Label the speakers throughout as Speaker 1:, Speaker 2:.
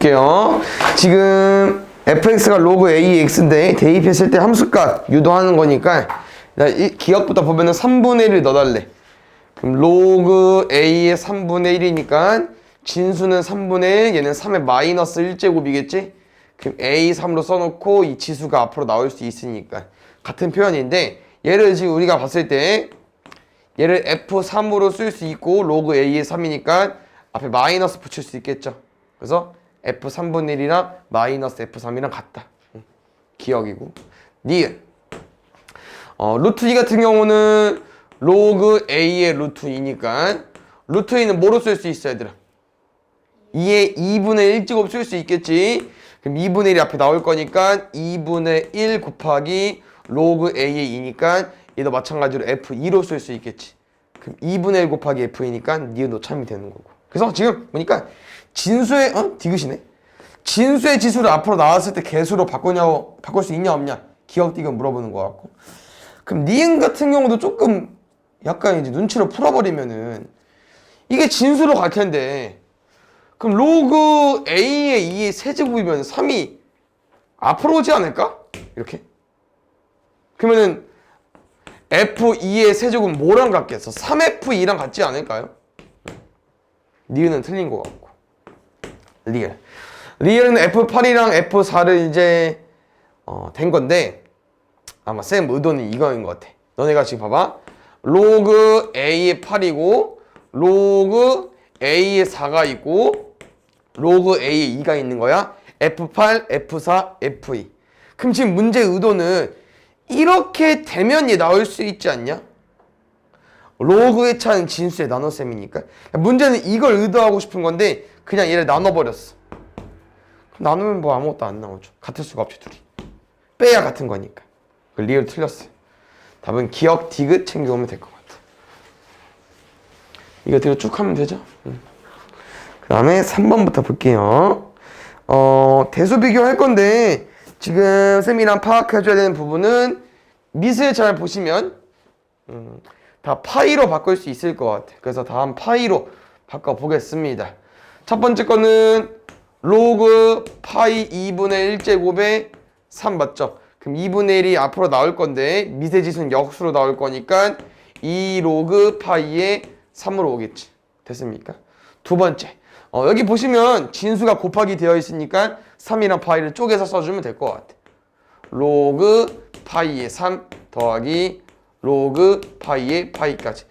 Speaker 1: 볼게요. 지금 fx가 로그 ax인데 대입했을 때 함수값 유도하는 거니까 이 기억부터 보면은 3분의 1을 넣어달래. 그럼 로그 a의 3분의 1이니까 진수는 3분의 1, 얘는 3의 마이너스 1제곱이겠지? 그럼 a 3으로 써놓고 이 지수가 앞으로 나올 수 있으니까 같은 표현인데, 얘를 지금 우리가 봤을 때 얘를 f3으로 쓸 수 있고 로그 a의 3이니까 앞에 마이너스 붙일 수 있겠죠. 그래서 f3분의 1이랑 마이너스 f3이랑 같다. 기억이고. 니은 루트 2 같은 경우는 로그 a의 루트 2니까 루트 2는 뭐로 쓸 수 있어 얘들아? 2의 2분의 1제곱 쓸 수 있겠지. 그럼 2분의 1이 앞에 나올 거니까 2분의 1 곱하기 로그 a의 2니까 얘도 마찬가지로 f2로 쓸 수 있겠지. 그럼 2분의 1 곱하기 f2니까 니은 노참이 되는 거고. 그래서 지금 보니까 진수의 디귿이네. 진수의 지수를 앞으로 나왔을 때 개수로 바꿀 수 있냐 없냐 기억 디귿 물어보는 거 같고. 그럼 니은 같은 경우도 조금 약간 이제 눈치로 풀어버리면은 이게 진수로 갈 텐데, 그럼 로그 a의 2의 세제곱이면 3이 앞으로 오지 않을까? 이렇게. 그러면은 f2의 세제곱은 뭐랑 같겠어? 3f2랑 같지 않을까요? 니은은 틀린 거 같고. 리을은 f8이랑 f4를 이제 된 건데, 아마 쌤 의도는 이거인 것 같아. 너네가 지금 봐봐. 로그 a의 8이고 로그 a의 4가 있고 로그 a의 2가 있는 거야. f8, f4, f2. 그럼 지금 문제의 의도는 이렇게 되면 얘 나올 수 있지 않냐? 로그의 차는 진수의 나눗셈이니까. 문제는 이걸 의도하고 싶은 건데 그냥 얘를 나눠버렸어. 나누면 뭐 아무것도 안 나오죠. 같을 수가 없지 둘이. 빼야 같은 거니까. 그 리을 틀렸어요. 답은 기억 디귿 챙겨오면 될 것 같아. 이거 뒤로 쭉 하면 되죠. 그 다음에 3번부터 볼게요. 대수 비교할 건데 지금 쌤이랑 파악해줘야 되는 부분은 밑을 잘 보시면 다 파이로 바꿀 수 있을 것 같아. 그래서 다음 파이로 바꿔보겠습니다. 첫 번째 거는 로그 파이 2분의 1제곱에 3 맞죠? 그럼 2분의 1이 앞으로 나올 건데 미세 지수는 역수로 나올 거니까 2 로그 파이에 3으로 오겠지. 됐습니까? 두 번째, 여기 보시면 진수가 곱하기 되어 있으니까 3이랑 파이를 쪼개서 써주면 될 것 같아. 로그 파이에 3 더하기 로그 파이에 파이까지.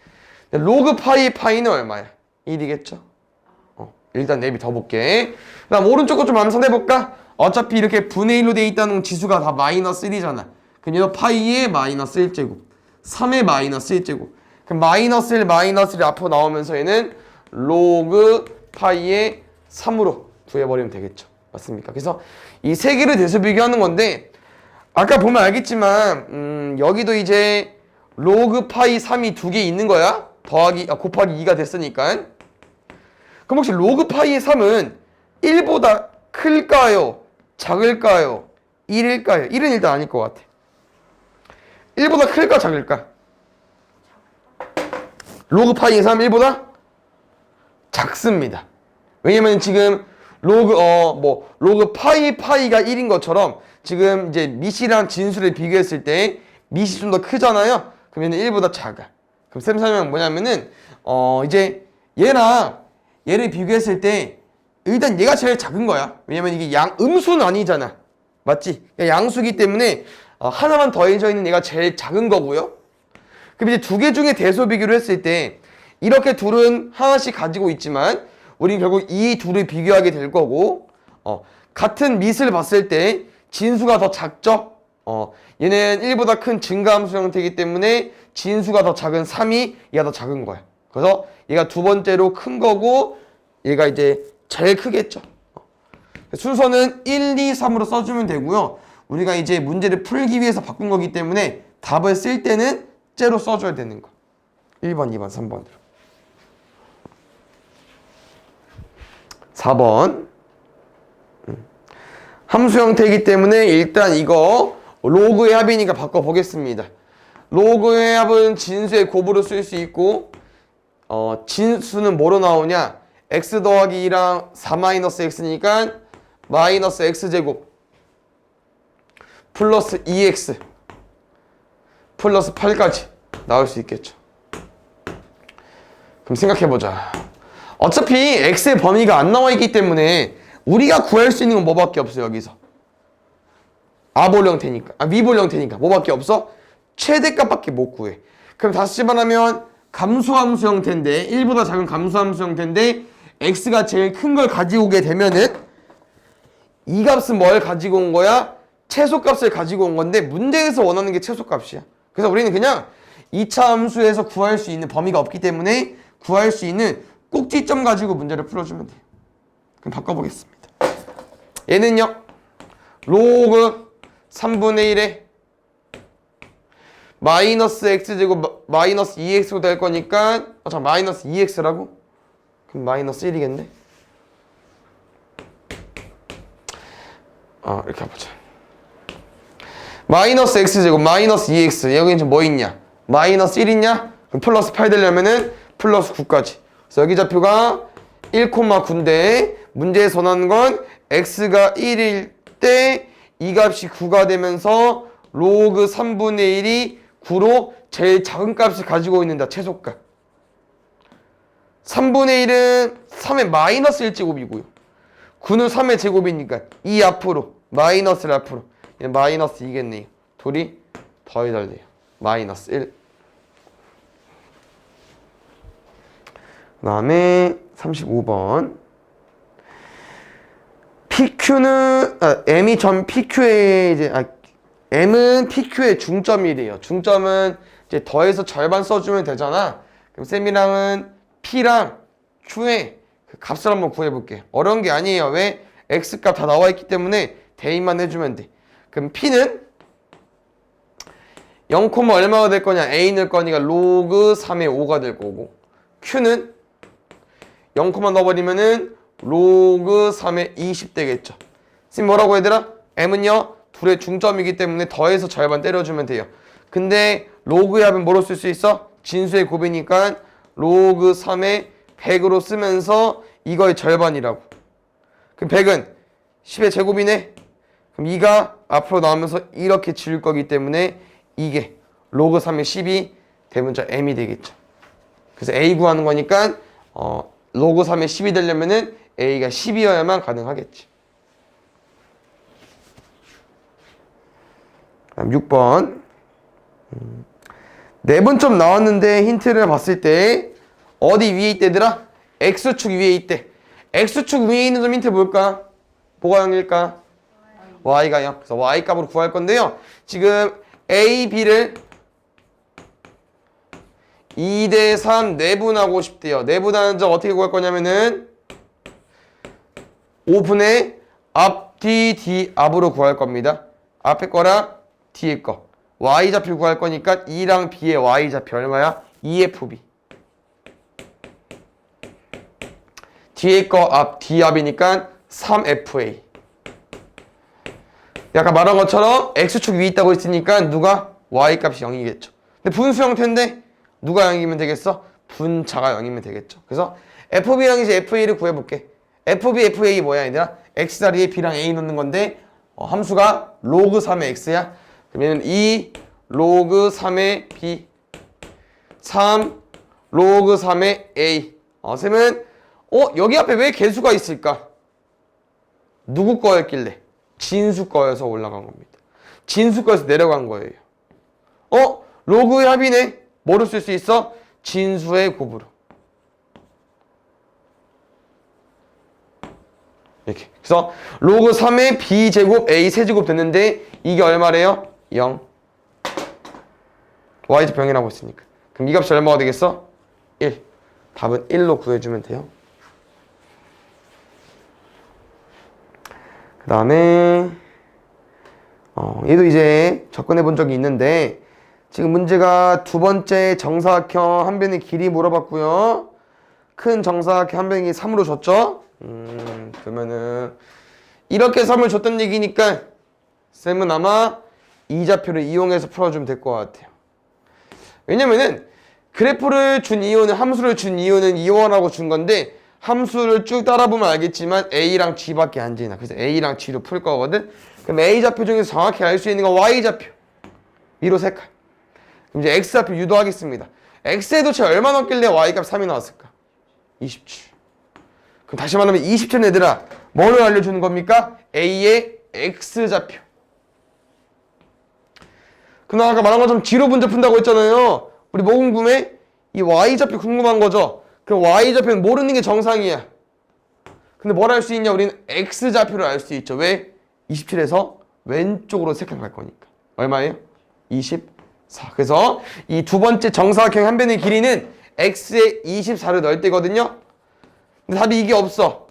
Speaker 1: 로그 파이에 파이는 얼마야? 1이겠죠? 일단 내비 더 볼게. 그 다음 오른쪽 거 좀 암산해볼까? 어차피 이렇게 분의 1로 돼 있다는 지수가 다 마이너스 1이잖아. 그럼 얘도 파이의 마이너스 1제곱 3의 마이너스 1제곱. 그럼 마이너스 1 마이너스 1이 앞으로 나오면서 얘는 로그 파이의 3으로 구해버리면 되겠죠. 맞습니까? 그래서 이 세 개를 대수 비교하는 건데, 아까 보면 알겠지만 여기도 이제 로그 파이 3이 두 개 있는 거야. 곱하기 2가 됐으니까. 그럼 혹시 로그 파이의 3은 1보다 클까요? 작을까요? 1일까요? 1은 일단 아닐 것 같아. 1보다 클까 작을까? 로그 파이의 3 1보다 작습니다. 왜냐면 지금 로그 파이가 1인 것처럼 지금 이제 밑이랑 진수를 비교했을 때 밑이 좀 더 크잖아요. 그러면 1보다 작아. 그럼 쌤 설명은 뭐냐면은 이제 얘를 비교했을 때 일단 얘가 제일 작은 거야. 왜냐면 이게 음수는 아니잖아. 맞지? 양수기 때문에 하나만 더해져 있는 얘가 제일 작은 거고요. 그럼 이제 두 개 중에 대소 비교를 했을 때 이렇게 둘은 하나씩 가지고 있지만 우린 결국 이 둘을 비교하게 될 거고, 같은 밑을 봤을 때 진수가 더 작죠? 얘는 1보다 큰 증가함수 형태이기 때문에 진수가 더 작은 3이 얘가 더 작은 거야. 그래서 얘가 두 번째로 큰 거고 얘가 이제 제일 크겠죠. 순서는 1, 2, 3으로 써주면 되고요. 우리가 이제 문제를 풀기 위해서 바꾼 거기 때문에 답을 쓸 때는 째로 써줘야 되는 거. 1번, 2번, 3번으로. 4번. 함수 형태이기 때문에 일단 이거 로그의 합이니까 바꿔보겠습니다. 로그의 합은 진수의 곱으로 쓸 수 있고, 진수는 뭐로 나오냐? x 더하기 2랑 4 마이너스 x니까 마이너스 x제곱 플러스 2x 플러스 8까지 나올 수 있겠죠. 그럼 생각해보자. 어차피 x의 범위가 안 나와 있기 때문에 우리가 구할 수 있는 건 뭐밖에 없어. 여기서 아볼 형태니까, 위볼 형태니까 뭐밖에 없어? 최대값밖에 못 구해. 그럼 다시 말하면 감소함수 형태인데, 1보다 작은 감소함수 형태인데 x가 제일 큰 걸 가지고 오게 되면은 이 값은 뭘 가지고 온 거야? 최소값을 가지고 온 건데 문제에서 원하는 게 최소값이야. 그래서 우리는 그냥 2차 함수에서 구할 수 있는 범위가 없기 때문에 구할 수 있는 꼭지점 가지고 문제를 풀어주면 돼요. 그럼 바꿔보겠습니다. 얘는요, 로그 3분의 1에 마이너스 x제곱 마이너스 2x로 될 거니까 마이너스 2x라고? 그럼 마이너스 1이겠네? 이렇게 해보자. 마이너스 x제곱 마이너스 2x 여기는 지금 뭐 있냐? 마이너스 1 있냐? 그럼 플러스 8 되려면은 플러스 9까지. 그래서 여기 좌표가 1,9인데 문제에서 원하는 건 x가 1일 때 이 값이 9가 되면서 로그 3분의 1이 9로 제일 작은 값을 가지고 있는다. 최소값. 3분의 1은 3의 마이너스 1제곱이고요. 9는 3의 제곱이니까 2 앞으로 마이너스를 앞으로 얘는 마이너스 2겠네요. 둘이 더해달래요. 마이너스 1. 그 다음에 35번 PQ는 M이 전 PQ의 이제 M은 PQ의 중점이래요. 중점은 이제 더해서 절반 써주면 되잖아. 그럼 쌤이랑은 P랑 Q의 그 값을 한번 구해볼게. 어려운 게 아니에요. 왜? X값 다 나와 있기 때문에 대입만 해주면 돼. 그럼 P는 0, 얼마가 될 거냐? A 넣을 거니까 로그 3의 5가 될 거고, Q는 0, 넣어버리면은 로그 3의 20 되겠죠. 쌤 뭐라고 얘들아? M은요 둘의 중점이기 때문에 더해서 절반 때려주면 돼요. 근데 로그의 합은 뭐로 쓸 수 있어? 진수의 곱이니까 로그 3의 100으로 쓰면서 이거의 절반이라고. 그럼 100은 10의 제곱이네. 그럼 2가 앞으로 나오면서 이렇게 지울 거기 때문에 이게 로그 3의 10이 대문자 M이 되겠죠. 그래서 A 구하는 거니까 로그 3의 10이 되려면은 A가 10이어야만 가능하겠지. 다음 6번. 내분점 나왔는데 힌트를 봤을 때 어디 위에 있대더라? X축 위에 있대. X축 위에 있는 점 힌트 뭘까? 뭐가 0일까? Y가 0. 그래서 Y 값으로 구할 건데요. 지금 A, B를 2대3 내분하고 싶대요. 내분하는 점 어떻게 구할 거냐면은 5분의 앞, 뒤, 뒤, 앞으로 구할 겁니다. 앞에 거랑 뒤에 거. Y좌표 구할 거니까 2랑 B의 Y좌표 얼마야? 2FB. 뒤에 거 앞, 뒤 앞이니까 3FA. 아까 말한 것처럼 X축 위에 있다고 했으니까 누가? Y값이 0이겠죠. 근데 분수 형태인데 누가 0이면 되겠어? 분자가 0이면 되겠죠. 그래서 FB랑 이제 FA를 구해볼게. FB, FA 뭐야 얘들아? X 자리에 B랑 A 넣는 건데 함수가 로그 3의 X야. 그러면 2 로그 3의 B 3 로그 3의 A. 쌤은 여기 앞에 왜 개수가 있을까? 누구 거였길래? 진수 거여서 올라간 겁니다. 진수 거여서 내려간 거예요. 로그의 합이네. 뭐로 쓸 수 있어? 진수의 곱으로. 이렇게. 그래서 로그 3의 B제곱 A 세제곱 됐는데 이게 얼마래요? 0. Y좌표 0이라고 했으니까. 그럼 이 값이 얼마가 되겠어? 1. 답은 1로 구해주면 돼요. 그 다음에 얘도 이제 접근해 본 적이 있는데 지금 문제가 두 번째 정사각형 한 변의 길이 물어봤고요. 큰 정사각형 한 변이 3으로 줬죠? 그러면은 이렇게 3을 줬던 얘기니까 쌤은 아마 이 좌표를 이용해서 풀어주면 될 것 같아요. 왜냐면은 그래프를 준 이유는 함수를 준 이유는 이용하라고 준 건데 함수를 쭉 따라보면 알겠지만 A랑 G밖에 안 지나. 그래서 A랑 G로 풀 거거든. 그럼 A 좌표 중에서 정확히 알 수 있는 건 Y 좌표. 위로 색깔. 그럼 이제 X 좌표 유도하겠습니다. X의 도체 얼마 넣었길래 Y 값 3이 나왔을까? 27. 그럼 다시 말하면 27은 얘들아 뭐를 알려주는 겁니까? A의 X 좌표. 그럼 아까 말한 것처럼 G로 분자 푼다고 했잖아요. 우리 뭐 궁금해? 이 Y 좌표 궁금한 거죠? 그럼 Y 좌표는 모르는 게 정상이야. 근데 뭘 알 수 있냐? 우리는 X 좌표를 알 수 있죠. 왜? 27에서 왼쪽으로 3칸 갈 거니까. 얼마예요? 24. 그래서 이 두 번째 정사각형 한 변의 길이는 X에 24를 넣을 때거든요. 근데 답이 이게 없어.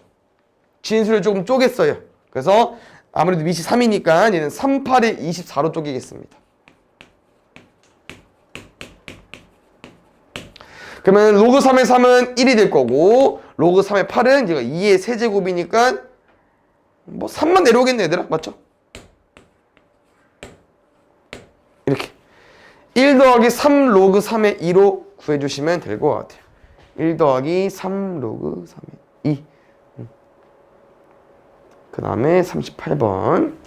Speaker 1: 진수를 조금 쪼갰어요. 그래서 아무래도 밑이 3이니까 얘는 38에 24로 쪼개겠습니다. 그러면 로그 3의 3은 1이 될 거고 로그 3의 8은 제가 2의 세제곱이니까 뭐 3만 내려오겠네 얘들아. 맞죠? 이렇게 1 더하기 3 로그 3의 2로 구해주시면 될 것 같아요. 1 더하기 3 로그 3의 2. 그 다음에 38번.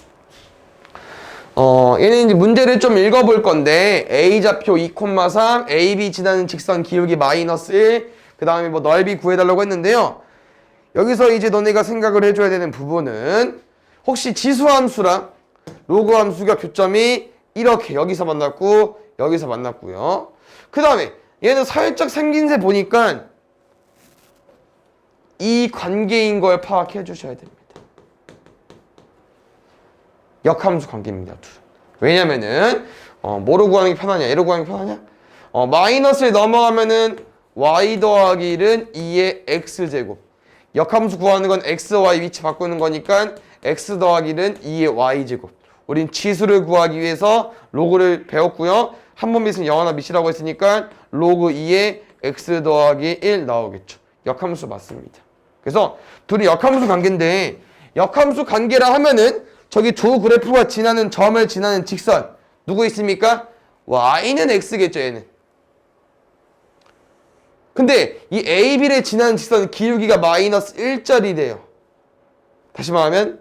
Speaker 1: 얘는 이제 문제를 좀 읽어볼 건데 A좌표 2,3 AB 지나는 직선 기울기 마이너스 1 그 다음에 뭐 넓이 구해달라고 했는데요. 여기서 이제 너네가 생각을 해줘야 되는 부분은 혹시 지수함수랑 로그함수가 교점이 이렇게 여기서 만났고 여기서 만났고요. 그 다음에 얘는 살짝 생긴새 보니까 이 관계인 걸 파악해 주셔야 됩니다. 역함수 관계입니다. 둘. 왜냐면은 뭐로 구하는 게 편하냐? 얘로 구하는 게 편하냐? 마이너스를 넘어가면은 y 더하기 1은 2의 x제곱. 역함수 구하는 건 x, y 위치 바꾸는 거니까 x 더하기 1은 2의 y제곱. 우린 지수를 구하기 위해서 로그를 배웠고요. 한 번 밑은 0 하나 밑이라고 했으니까 로그 2의 x 더하기 1 나오겠죠. 역함수 맞습니다. 그래서 둘이 역함수 관계인데 역함수 관계라 하면은 저기 두 그래프가 지나는 점을 지나는 직선 누구 있습니까? y는 x겠죠 얘는. 근데 이 A, B를 지나는 직선 기울기가 마이너스 1짜리래요. 다시 말하면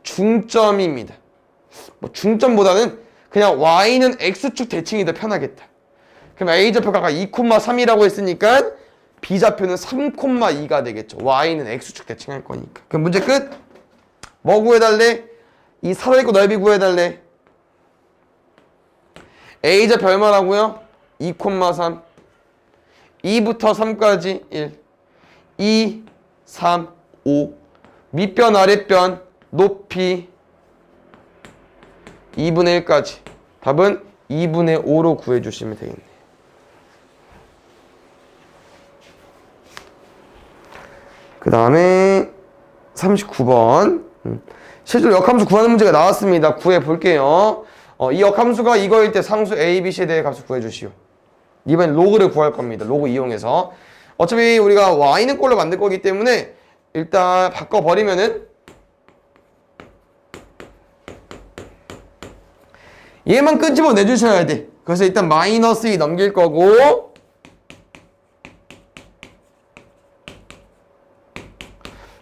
Speaker 1: 중점입니다. 뭐 중점보다는 그냥 y는 x축 대칭이 더 편하겠다. 그럼 A좌표가 아까 2,3이라고 했으니까 B좌표는 3,2가 되겠죠. y는 x축 대칭할 거니까. 그럼 문제 끝? 뭐 구해달래? 이 살아있고 넓이 구해달래. A좌표 얼마라고요? 2,3 2부터 3까지 1 2, 3, 5 밑변 아랫변 높이 2분의 1까지 답은 2분의 5로 구해주시면 되겠네요. 그 다음에 39번 실제로 역함수 구하는 문제가 나왔습니다. 구해볼게요. 이 역함수가 이거일 때 상수 A, B, C에 대해 값을 구해주시오. 이번엔 로그를 구할 겁니다. 로그 이용해서. 어차피 우리가 y는 꼴로 만들 거기 때문에 일단 바꿔버리면은 얘만 끄집어 내주셔야 돼. 그래서 일단 마이너스 2 넘길 거고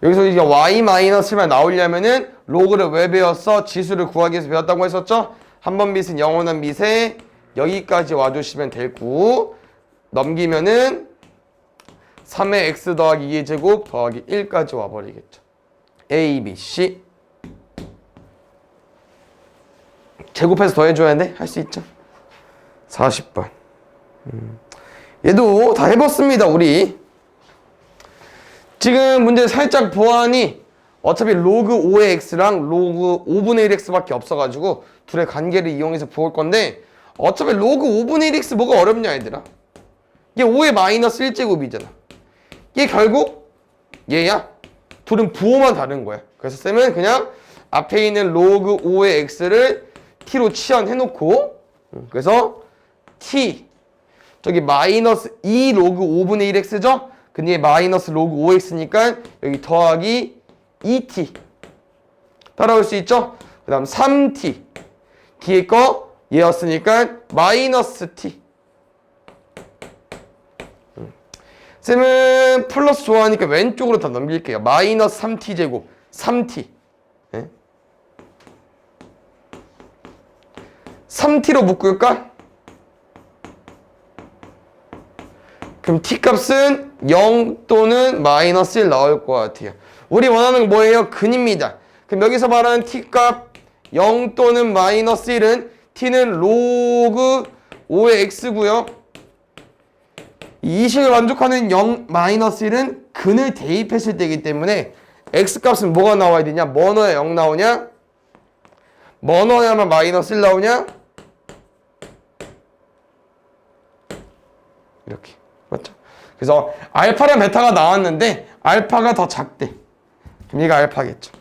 Speaker 1: 여기서 이제 y-만 나오려면은 로그를 왜 배웠어? 지수를 구하기 위해서 배웠다고 했었죠? 한 번 밑은 영원한 밑에 여기까지 와주시면 되고 넘기면은 3의 x 더하기 2의 제곱 더하기 1까지 와버리겠죠. A, B, C 제곱해서 더해줘야 돼? 할 수 있죠. 40번 얘도 다 해봤습니다. 우리 지금 문제 살짝 보아하니 어차피 로그 5의 x랑 로그 5분의 1x 밖에 없어가지고 둘의 관계를 이용해서 볼 건데 어차피 로그 5분의 1x 뭐가 어렵냐 얘들아. 얘 5의 마이너스 1제곱이잖아. 얘 결국 얘야. 둘은 부호만 다른 거야. 그래서 쌤은 그냥 앞에 있는 로그 5의 x를 t로 치환해놓고 그래서 t 저기 마이너스 2 로그 5분의 1x죠? 근데 얘 마이너스 로그 5x니까 여기 더하기 2t 따라올 수 있죠? 그 다음 3t 뒤에 거 얘였으니까 마이너스 t 쌤은 플러스 좋아하니까 왼쪽으로 다 넘길게요. 마이너스 3t제곱 3t. 네? 3t로 묶을까? 그럼 t값은 0 또는 마이너스 1 나올 것 같아요. 우리 원하는 건 뭐예요? 근입니다. 그럼 여기서 말하는 t값 0 또는 마이너스 1은 t는 로그 5의 x고요. 이 식을 만족하는 0 마이너스 1은 근을 대입했을 때이기 때문에 x값은 뭐가 나와야 되냐? 뭐 넣어야 0 나오냐? 뭐 넣어야만 마이너스 1 나오냐? 이렇게. 맞죠? 그래서 알파랑 베타가 나왔는데 알파가 더 작대. 그럼 얘가 알파겠죠.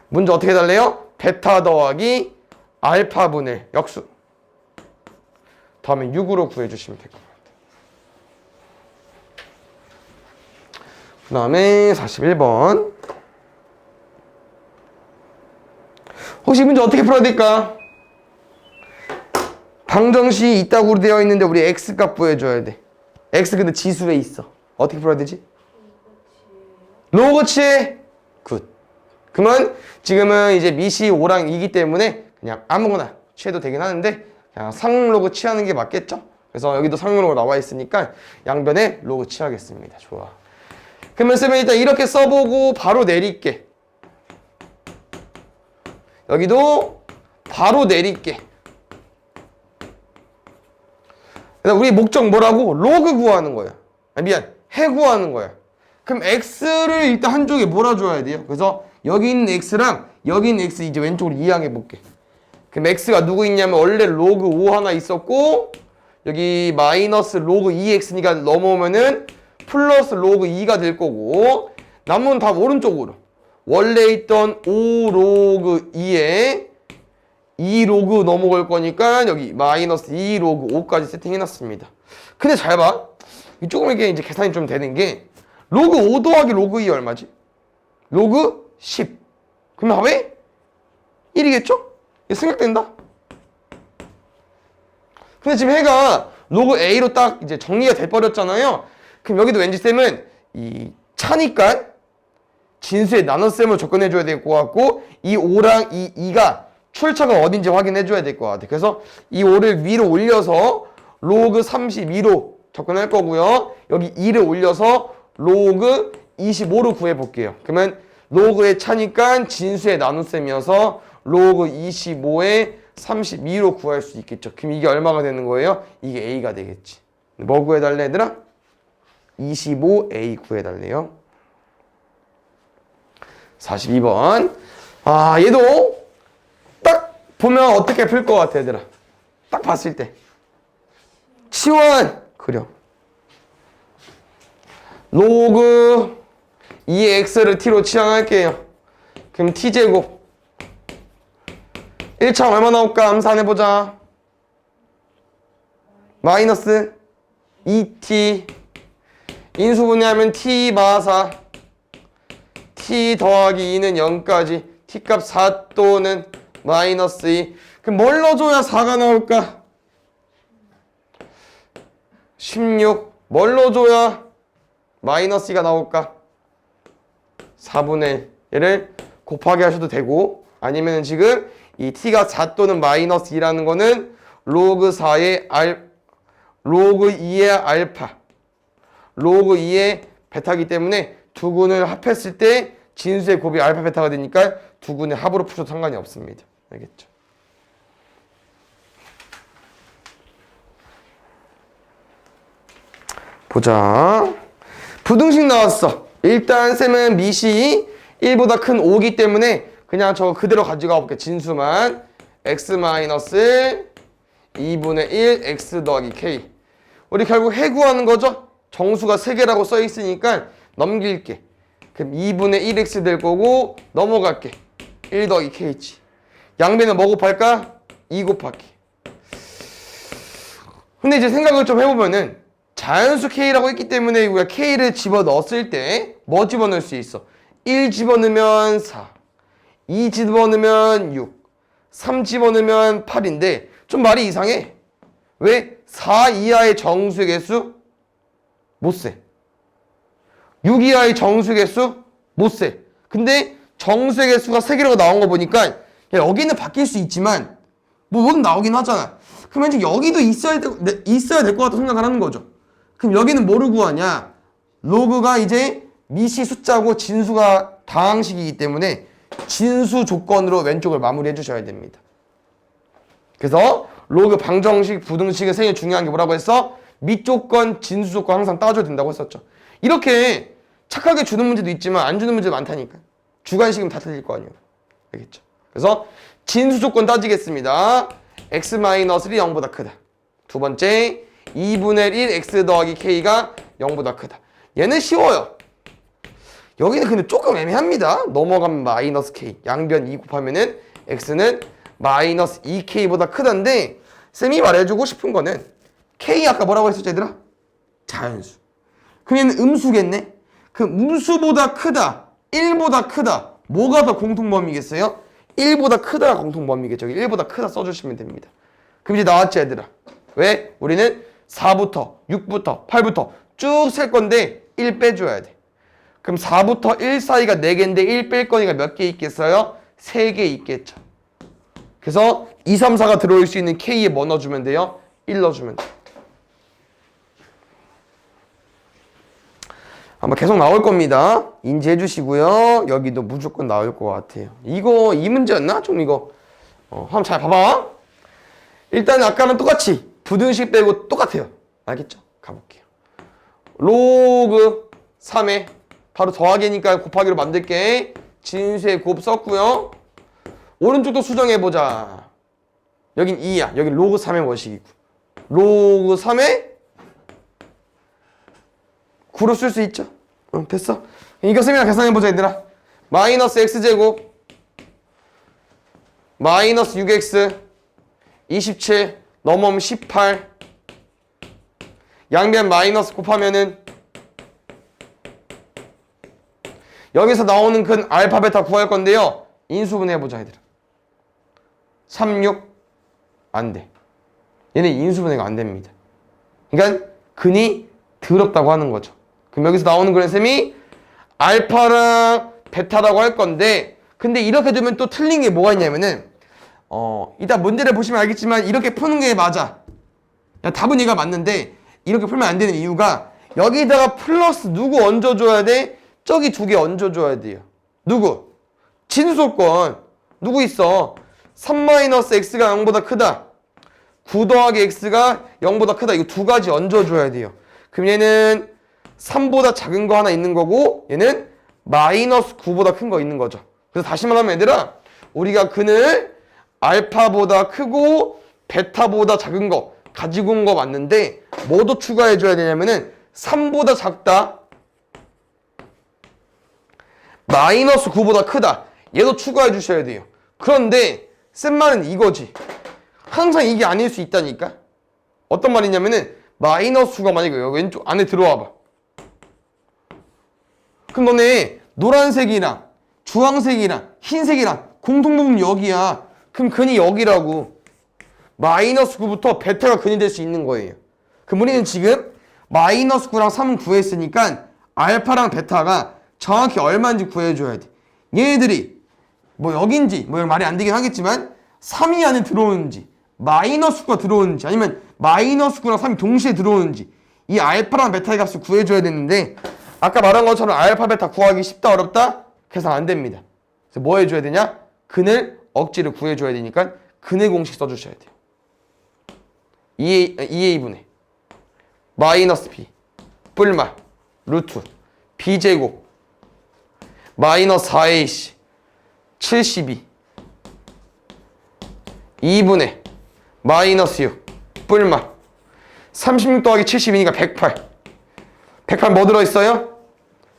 Speaker 1: 문제 어떻게 달래요? 베타 더하기 알파분의 역수. 다음에 6으로 구해주시면 될 것 같아요. 그 다음에 41번. 혹시 문제 어떻게 풀어야 될까? 방정식이 있다고 되어 있는데 우리 x값 구해줘야 돼. x 근데 지수에 있어. 어떻게 풀어야 되지? 로그 치해. 굿. 그러면 지금은 이제 미시 5랑 2이기 때문에 그냥 아무거나 취해도 되긴 하는데 그냥 상로그 취하는 게 맞겠죠? 그래서 여기도 상로그 나와 있으니까 양변에 로그 취하겠습니다. 좋아. 그러면 쌤은 일단 이렇게 써보고 바로 내릴게. 여기도 바로 내릴게. 우리 목적 뭐라고? 로그 구하는 거야. 미안, 해 구하는 거야. 그럼 x를 일단 한쪽에 몰아줘야 돼요. 그래서 여기 있는 x랑 여기 있는 x 이제 왼쪽으로 이항해 볼게. 그럼 x가 누구 있냐면 원래 로그 5 하나 있었고 여기 마이너스 로그 2x니까 넘어오면은 플러스 로그 2가 될 거고 남은 다 오른쪽으로 원래 있던 5 로그 2에 2 로그 넘어갈 거니까 여기 마이너스 2 로그 5까지 세팅해놨습니다. 근데 잘 봐. 조금 이게 이제 계산이 좀 되는 게 로그 5 더하기 로그 2 얼마지? 로그 10. 그럼 답이 1이겠죠? 이게 생각된다. 근데 지금 해가 로그 A로 딱 이제 정리가 돼버렸잖아요. 그럼 여기도 왠지 쌤은 이 차니까 진수의 나눗셈을 접근해줘야 될 것 같고 이 5랑 이 2가 출처가 어딘지 확인해줘야 될 것 같아. 그래서 이 5를 위로 올려서 로그 32로 접근할 거고요. 여기 2를 올려서 로그 25로 구해볼게요. 그러면 로그의 차니까 진수의 나눗셈이어서 로그 25에 32로 구할 수 있겠죠. 그럼 이게 얼마가 되는 거예요? 이게 A가 되겠지. 뭐 구해달래 얘들아? 25A 구해달래요. 42번. 아, 얘도 딱 보면 어떻게 풀 것 같아 얘들아? 딱 봤을 때 치원 그려. 로그 2x를 t로 치환할게요. 그럼 t제곱 1차 얼마 나올까? 암산해보자. 마이너스 2t 인수분해하면 t 마사 t 더하기 2는 0까지 t값 4 또는 마이너스 2. 그럼 뭘 넣어줘야 4가 나올까? 16. 뭘 넣어줘야 마이너스 2가 나올까? 4분의 1을 곱하기 하셔도 되고 아니면 지금 이 t가 4 또는 마이너스 2라는 거는 로그 4의 로그 2의 알파 로그 2의 베타이기 때문에 두 군을 합했을 때 진수의 곱이 알파 베타가 되니까 두 군의 합으로 풀어도 상관이 없습니다. 알겠죠? 보자. 부등식 나왔어. 일단 쌤은 미시 1보다 큰 5기 때문에 그냥 저거 그대로 가져가 볼게. 진수만 x-1 2분의 1 x 더하기 k. 우리 결국 해구하는 거죠? 정수가 3개라고 써 있으니까 넘길게. 그럼 2분의 1x 될 거고 넘어갈게. 1 더하기 k지. 양변에 뭐 곱할까? 2 곱하기. 근데 이제 생각을 좀 해보면은 자연수 k라고 했기 때문에 우리가 k를 집어넣었을 때 뭐 집어넣을 수 있어? 1 집어넣으면 4, 2 집어넣으면 6, 3 집어넣으면 8인데 좀 말이 이상해. 왜? 4 이하의 정수의 개수? 못 세. 6 이하의 정수의 개수? 못 세. 근데 정수의 개수가 3개라고 나온 거 보니까 야, 여기는 바뀔 수 있지만 뭐는 나오긴 하잖아. 그러면 이제 여기도 있어야 될 것 같다 생각을 하는 거죠. 그럼 여기는 뭐를 구하냐? 로그가 이제 미시 숫자고 진수가 다항식이기 때문에 진수 조건으로 왼쪽을 마무리해 주셔야 됩니다. 그래서 로그 방정식, 부등식의 생일 중요한 게 뭐라고 했어? 밑조건, 진수 조건 항상 따줘야 된다고 했었죠. 이렇게 착하게 주는 문제도 있지만 안 주는 문제도 많다니까. 주관식이면 다 틀릴 거 아니에요. 알겠죠? 그래서 진수 조건 따지겠습니다. x-1이 0보다 크다. 두 번째, 2분의 1 x 더하기 k가 0보다 크다. 얘는 쉬워요. 여기는 근데 조금 애매합니다. 넘어가면 마이너스 k. 양변 2 곱하면은 x는 마이너스 2k보다 크다인데 쌤이 말해주고 싶은 거는 k 아까 뭐라고 했었지 얘들아? 자연수. 그럼 얘는 음수겠네? 그 음수보다 크다, 1보다 크다. 뭐가 더 공통범위겠어요? 1보다 크다가 공통범위겠죠. 1보다 크다 써주시면 됩니다. 그럼 이제 나왔지 얘들아. 왜? 우리는 4부터 6부터 8부터 쭉 셀 건데 1 빼줘야 돼. 그럼 4부터 1 사이가 4개인데 1 뺄 거니까 몇 개 있겠어요? 3개 있겠죠. 그래서 2, 3, 4가 들어올 수 있는 K에 뭐 넣어주면 돼요? 1 넣어주면 돼요. 아마 계속 나올 겁니다. 인지해 주시고요. 여기도 무조건 나올 것 같아요. 이거 이 문제였나? 좀 이거 한번 잘 봐봐. 일단 아까는 똑같이 부등식 빼고 똑같아요. 알겠죠? 가볼게요. 로그 3에 바로 더하기니까 곱하기로 만들게. 진수의 곱 썼고요. 오른쪽도 수정해보자. 여긴 2야. 여긴 로그 3의 원식이고. 로그 3에 9로 쓸 수 있죠? 됐어. 이거 쌤이랑 계산해보자 얘들아. 마이너스 x제곱 마이너스 6x 27 넘으면 18 양변 마이너스 곱하면은 여기서 나오는 큰 알파 베타 구할 건데요. 인수분해해보자 얘들아. 36 안돼. 얘는 인수분해가 안됩니다. 그러니까 근이 더럽다고 하는 거죠. 그럼 여기서 나오는 그런 셈이 알파랑 베타라고 할 건데 근데 이렇게 되면 또 틀린 게 뭐가 있냐면은 이따 문제를 보시면 알겠지만 이렇게 푸는 게 맞아. 야, 답은 얘가 맞는데 이렇게 풀면 안 되는 이유가 여기다가 플러스 누구 얹어줘야 돼? 저기 2개 얹어줘야 돼요. 누구? 진수조건. 누구 있어? 3-x가 0보다 크다. 9 더하기 x가 0보다 크다. 이거 2가지 얹어줘야 돼요. 그럼 얘는 3보다 작은 거 하나 있는 거고 얘는 마이너스 9보다 큰 거 있는 거죠. 그래서 다시 말하면 얘들아 우리가 근을 알파보다 크고 베타보다 작은 거 가지고 온 거 맞는데 뭐도 추가해줘야 되냐면은 3보다 작다 마이너스 9보다 크다 얘도 추가해 주셔야 돼요. 그런데 쌤 말은 이거지. 항상 이게 아닐 수 있다니까. 어떤 말이냐면은 마이너스 9가 만약에 왼쪽 안에 들어와 봐. 그럼 너네 노란색이랑 주황색이랑 흰색이랑 공통부분 여기야. 그럼 근이 여기라고. 마이너스 9부터 베타가 근이 될 수 있는 거예요. 그럼 우리는 지금 마이너스 9랑 3 구했으니까 알파랑 베타가 정확히 얼마인지 구해줘야 돼. 얘네들이 뭐 여긴지 뭐 말이 안 되긴 하겠지만 3이 안에 들어오는지 마이너스 9가 들어오는지 아니면 마이너스 9랑 3이 동시에 들어오는지 이 알파랑 베타의 값을 구해줘야 되는데 아까 말한 것처럼 알파 베타 구하기 쉽다 어렵다? 계산 안 됩니다. 그래서 뭐 해줘야 되냐? 근을 억지로 구해줘야 되니까 근의 공식 써주셔야 돼요. 2a분의 마이너스 b 뿔마 루트 b제곱 마이너스 4ac 72 2분의 마이너스 6 뿔마 36 더하기 72니까 108 108 뭐 들어있어요?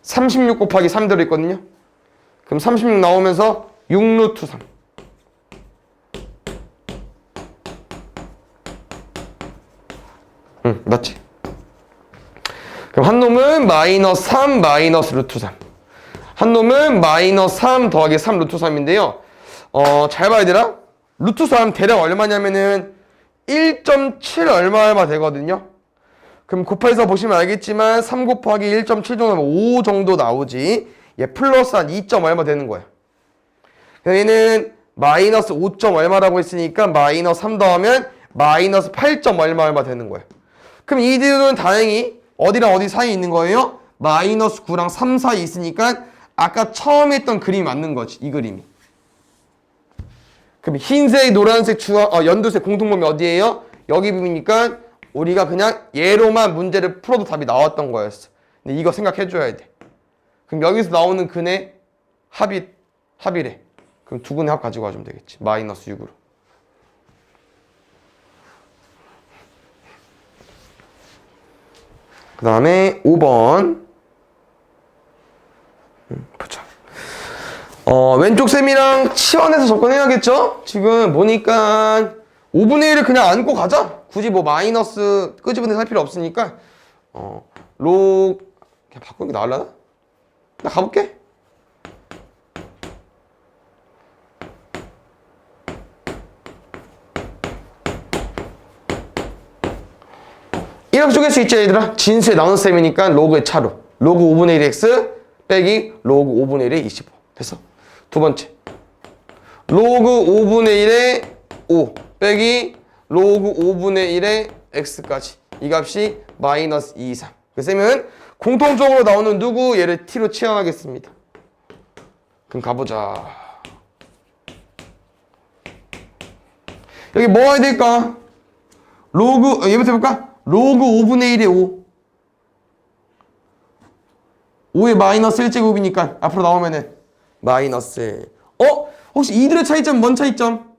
Speaker 1: 36 곱하기 3 들어있거든요. 그럼 36 나오면서 6 루트 3 맞지? 그럼 한 놈은 마이너스 3 마이너스 루트 3 한 놈은 마이너스 3 더하기 3 루트 3인데요. 잘 봐야 되나? 루트 3 대략 얼마냐면은 1.7 얼마 되거든요. 그럼 곱해서 보시면 알겠지만 3 곱하기 1.7 정도 하면 5 정도 나오지. 얘 플러스 한 2. 얼마 되는 거야. 얘는 마이너스 5. 얼마라고 했으니까 마이너스 3 더하면 마이너스 8. 얼마 되는 거야. 그럼 이들은 다행히 어디랑 어디 사이에 있는 거예요? 마이너스 9랑 3 사이에 있으니까 아까 처음 했던 그림이 맞는 거지. 이 그림이. 그럼 흰색, 노란색, 연두색 공통범위 어디예요? 여기 부분이니까 우리가 그냥 얘로만 문제를 풀어도 답이 나왔던 거였어. 근데 이거 생각해줘야 돼. 그럼 여기서 나오는 근의 합이래. 그럼 두 근의 합 가지고 와주면 되겠지. 마이너스 6으로. 그 다음에 5번. 보자. 왼쪽 셈이랑 치환해서 접근해야겠죠? 지금 보니까 5분의 1을 그냥 안고 가자. 굳이 뭐 마이너스 끄집어내서 할 필요 없으니까 그냥 바꾸는 게 나을라나? 나 가볼게. 이렇게 쪼갤 수 있지 얘들아? 진수의 나눗셈이니까 로그의 차로 로그 5분의 1의 x 빼기 로그 5분의 1의 25 됐어? 두 번째 로그 5분의 1의 5 빼기 로그 5분의 1의 x까지 이 값이 마이너스 2 이상 그러면 공통적으로 나오는 누구? 얘를 t로 치환하겠습니다. 그럼 가보자. 여기 뭐 해야 될까? 얘부터 해볼까? 로그 5분의 1의 5 5의 마이너스 1제곱이니까 앞으로 나오면은 마이너스 혹시 이들의 차이점 뭔 차이점?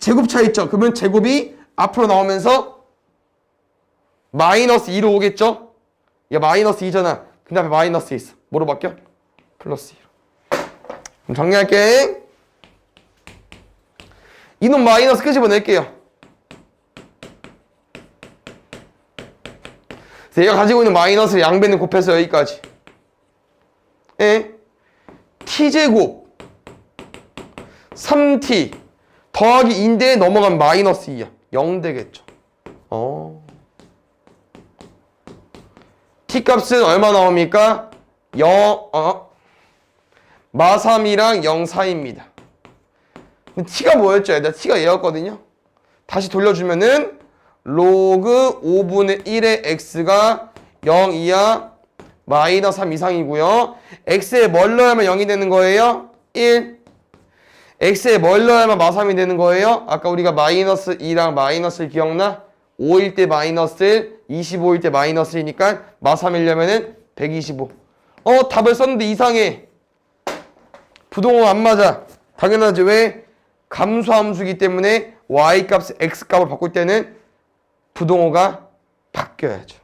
Speaker 1: 제곱 차이점. 그러면 제곱이 앞으로 나오면서 마이너스 2로 오겠죠? 얘 마이너스 2잖아. 근데 앞에 마이너스 있어. 뭐로 바뀌어? 플러스 2로. 그럼 정리할게. 이놈 마이너스 끄집어낼게요. 얘가 가지고 있는 마이너스 양배는 곱해서 여기까지. t제곱 3t 더하기 인대에 넘어가면 마이너스 2야. 0 되겠죠. t값은 얼마 나옵니까? 마3이랑 0 사이입니다. t가 뭐였죠? 얘들아? t가 얘였거든요. 다시 돌려주면은 로그 5분의 1의 x가 0 이하 마이너스 3 이상이고요. x에 뭘 넣으면 0이 되는 거예요? 1. x에 뭘 넣으면 마3이 되는 거예요? 아까 우리가 마이너스 2랑 마이너스 1 기억나? 5일 때 마이너스 1, 25일 때 마이너스 1이니까 마3이려면은 125. 답을 썼는데 이상해. 부동호 안 맞아. 당연하지. 왜? 감소함수이기 때문에 y값, x값을 바꿀 때는 부동호가 바뀌어야죠.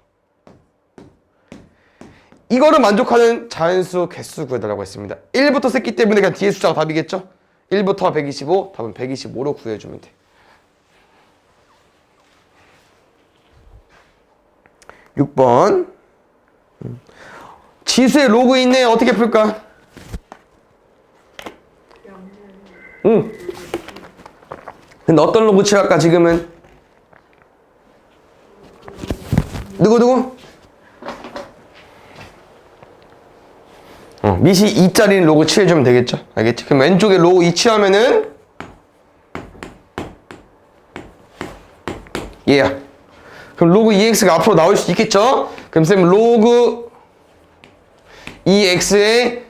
Speaker 1: 이거를 만족하는 자연수 개수 구해달라고 했습니다. 1부터 셌기 때문에 그냥 뒤에 숫자가 답이겠죠? 1부터 125, 답은 125로 구해주면 돼. 6번. 지수에 로그 있네. 어떻게 풀까? 근데 어떤 로그 취할까 지금은? 누구? 밑이 2짜리는 로그 취해주면 되겠죠? 알겠지? 그럼 왼쪽에 로그 2 취하면은 얘야. 그럼 로그 2x가 앞으로 나올 수 있겠죠? 그럼 쌤 로그 2x의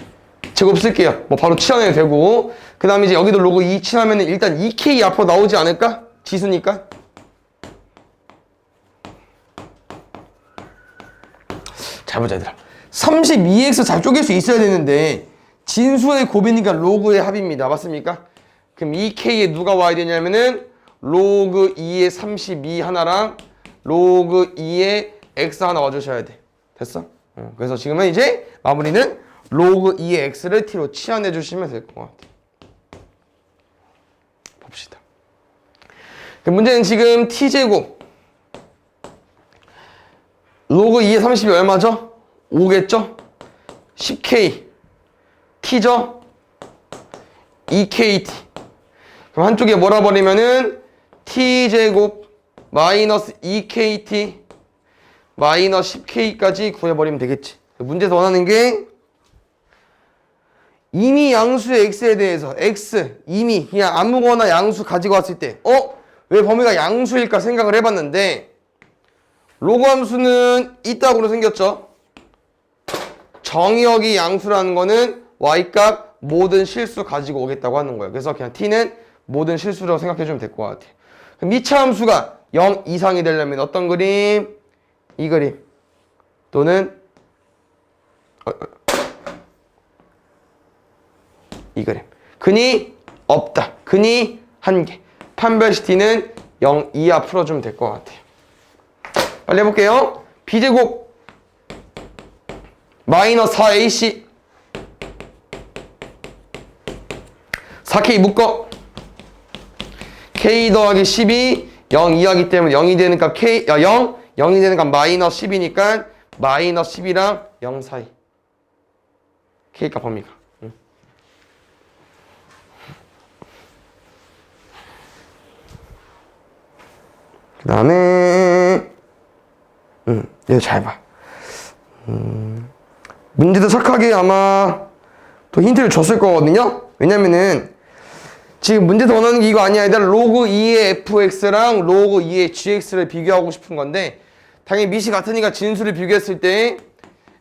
Speaker 1: 제곱 쓸게요. 뭐 바로 취하해도 되고. 그 다음에 이제 여기도 로그 2 취하면은 일단 2k 앞으로 나오지 않을까? 지수니까. 잘 보자 얘들아. 32x 잘 쪼갤 수 있어야 되는데 진수의 곱이니까 로그의 합입니다. 맞습니까? 그럼 2k에 누가 와야 되냐면은 로그 2의 32 하나랑 로그 2의 x 하나 와주셔야 돼. 됐어? 그래서 지금은 이제 마무리는 로그 2의 x를 t로 치환해 주시면 될 것 같아. 봅시다. 그 문제는 지금 t제곱 로그 2의 30이 얼마죠? 5겠죠? 10k t죠? 2kt 그럼 한쪽에 몰아버리면은 t제곱 마이너스 2kt 마이너스 10K까지 구해버리면 되겠지. 문제에서 원하는 게 이미 양수의 X에 대해서 X 이미 그냥 아무거나 양수 가지고 왔을 때 왜 범위가 양수일까 생각을 해봤는데 로그 함수는 이따구로 생겼죠. 정의역이 양수라는 거는 Y값 모든 실수 가지고 오겠다고 하는 거예요. 그래서 그냥 T는 모든 실수라고 생각해주면 될 것 같아요. 그럼 미차 함수가 0 이상이 되려면 어떤 그림? 이 그림 또는 이 그림. 근이 없다. 근이 한 개. 판별식 T는 0 이하 풀어주면 될 것 같아요. 빨리 해볼게요. B제곱 마이너스 4AC 4K 묶어 K 더하기 12 0 이하기 때문에 0이 되는 값 K 0이 되는 값 마이너스 10이니까 마이너스 10이랑 0 사이 K값 범위가 그 다음에 얘 잘 봐. 문제도 착하게 아마 또 힌트를 줬을 거거든요. 왜냐면은 지금 문제에서 원하는 게 이거 아니야. 얘들아 로그 2의 fx랑 로그 2의 gx를 비교하고 싶은 건데 당연히 밑이 같으니까 진수를 비교했을 때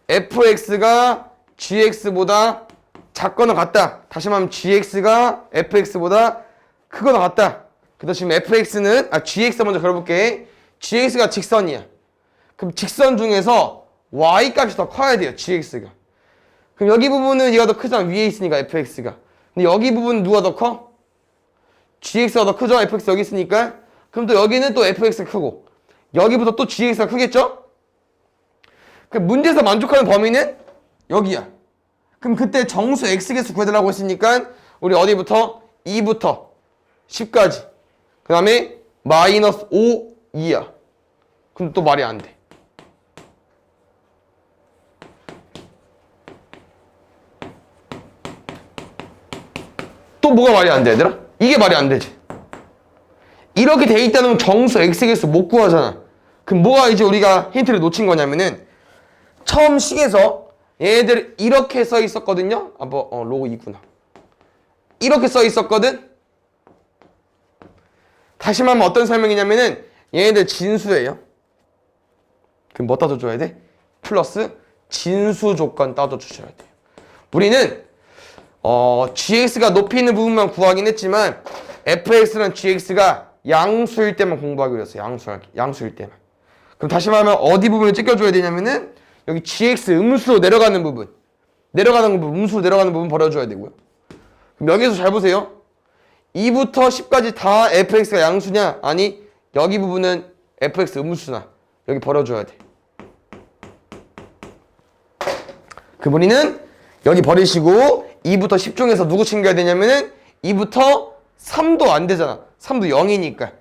Speaker 1: fx가 gx보다 작거나 같다. 다시 말하면 gx가 fx보다 크거나 같다. 그래서 지금 fx는 gx 먼저 그려볼게. gx가 직선이야. 그럼 직선 중에서 y 값이 더 커야 돼요. gx가. 그럼 여기 부분은 얘가 더 크잖아. 위에 있으니까 fx가. 근데 여기 부분은 누가 더 커? gx가 더 크죠? fx 여기 있으니까. 그럼 또 여기는 또 fx가 크고 여기부터 또 gx가 크겠죠? 그럼 문제에서 만족하는 범위는 여기야. 그럼 그때 정수 x개수 구해달라고 했으니까 우리 어디부터? 2부터 10까지. 그 다음에 마이너스 5 2야. 그럼 또 말이 안 돼. 또 뭐가 말이 안 돼, 얘들아? 이게 말이 안 되지. 이렇게 돼 있다는 정수 x개수 못 구하잖아. 그럼 뭐가 이제 우리가 힌트를 놓친 거냐면은 처음 식에서 얘네들 이렇게 써 있었거든요. 로그 2구나. 이렇게 써 있었거든. 다시 말하면 어떤 설명이냐면은 얘네들 진수예요. 그럼 뭐 따져줘야 돼? 플러스 진수 조건 따져주셔야 돼요. 우리는 gx가 높이 있는 부분만 구하긴 했지만 fx랑 gx가 양수일 때만 공부하기로 했어요. 양수일 때만. 그럼 다시 말하면 어디 부분을 찍혀줘야 되냐면은 여기 gx 음수로 내려가는 부분 음수로 내려가는 부분 버려줘야 되고요. 그럼 여기서 잘 보세요. 2부터 10까지 다 fx가 양수냐? 아니, 여기 부분은 fx 음수나. 여기 버려줘야 돼. 그 우리는 여기 버리시고 2부터 10 중에서 누구 챙겨야 되냐면은 2부터 3도 안 되잖아. 3도 0이니까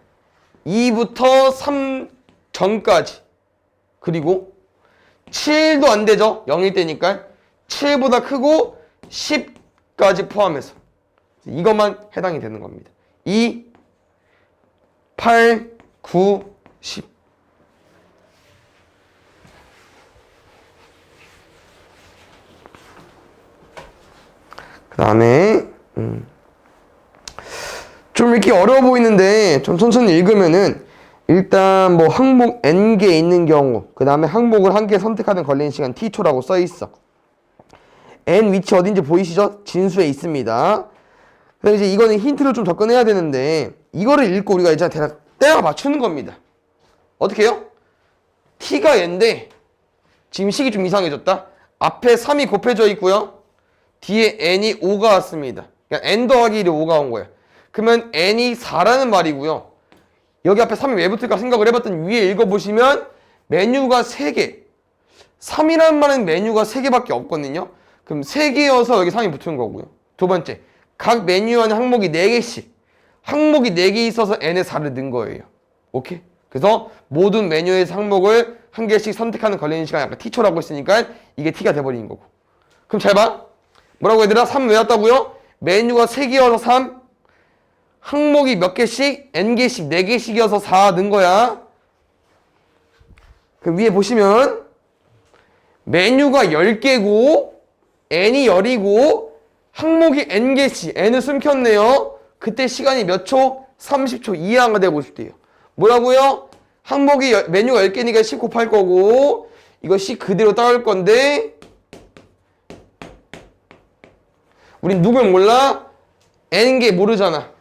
Speaker 1: 2부터 3 전까지. 그리고 7도 안 되죠. 0일 때니까 7보다 크고 10까지 포함해서 이것만 해당이 되는 겁니다. 2, 8, 9, 10. 그 다음에 좀 이렇게 어려워 보이는데 좀 천천히 읽으면은 일단 뭐 항목 n개 있는 경우 그 다음에 항목을 한 개 선택하는 걸리는 시간 t초라고 써 있어. n 위치 어딘지 보이시죠? 진수에 있습니다. 그래서 이제 이거는 힌트를 좀 접근해야 되는데 이거를 읽고 우리가 이제 대략 때려 맞추는 겁니다. 어떻게 해요? t가 n인데 지금 식이 좀 이상해졌다. 앞에 3이 곱해져 있고요. 뒤에 n이 5가 왔습니다. 그러니까 n 더하기 1이 5가 온 거예요. 그러면 n이 4라는 말이고요. 여기 앞에 3이 왜 붙을까 생각을 해봤더니 위에 읽어보시면 메뉴가 3개. 3이라는 말은 메뉴가 3개밖에 없거든요. 그럼 3개여서 여기 3이 붙은 거고요. 두 번째, 각 메뉴 안에 항목이 4개씩. 항목이 4개 있어서 n에 4를 넣은 거예요. 오케이? 그래서 모든 메뉴에서 항목을 한 개씩 선택하는 걸리는 시간이 아까 t초라고 했으니까 이게 t가 돼버리는 거고. 그럼 잘 봐. 뭐라고 얘들아? 3 외웠다고요? 메뉴가 3개여서 3. 항목이 몇 개씩? n개씩, 4개씩이어서 4 넣은 거야. 그 위에 보시면 메뉴가 10개고 n이 10이고 항목이 n개씩 n을 숨겼네요. 그때 시간이 몇 초? 30초 이하가 되고 싶대요. 뭐라고요? 항목이 메뉴가 10개니까 10 곱할 거고 이거 C 그대로 따올 건데 우린 누굴 몰라? n개 모르잖아.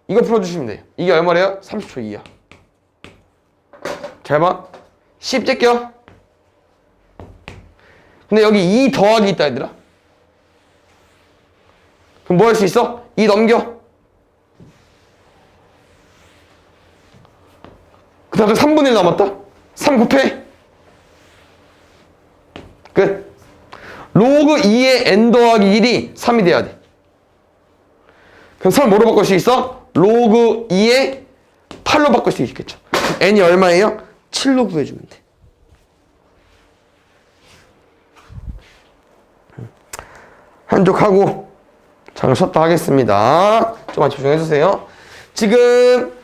Speaker 1: 이거 풀어주시면 돼요. 이게 얼마래요? 30초 이하. 잘 봐. 10 제껴. 근데 여기 2 더하기 있다 얘들아. 그럼 뭐 할 수 있어? 2 넘겨. 그 다음에 3분의 1 남았다. 3 곱해. 끝. 로그 2의 n 더하기 1이 3이 돼야 돼. 그럼 3을 뭐로 바꿀 수 있어? 로그 2의 8로 바꿀 수 있겠죠. n이 얼마예요? 7로 구해주면 돼. 한쪽 하고 잠깐 쉬었다 하겠습니다. 좀만 집중해주세요. 지금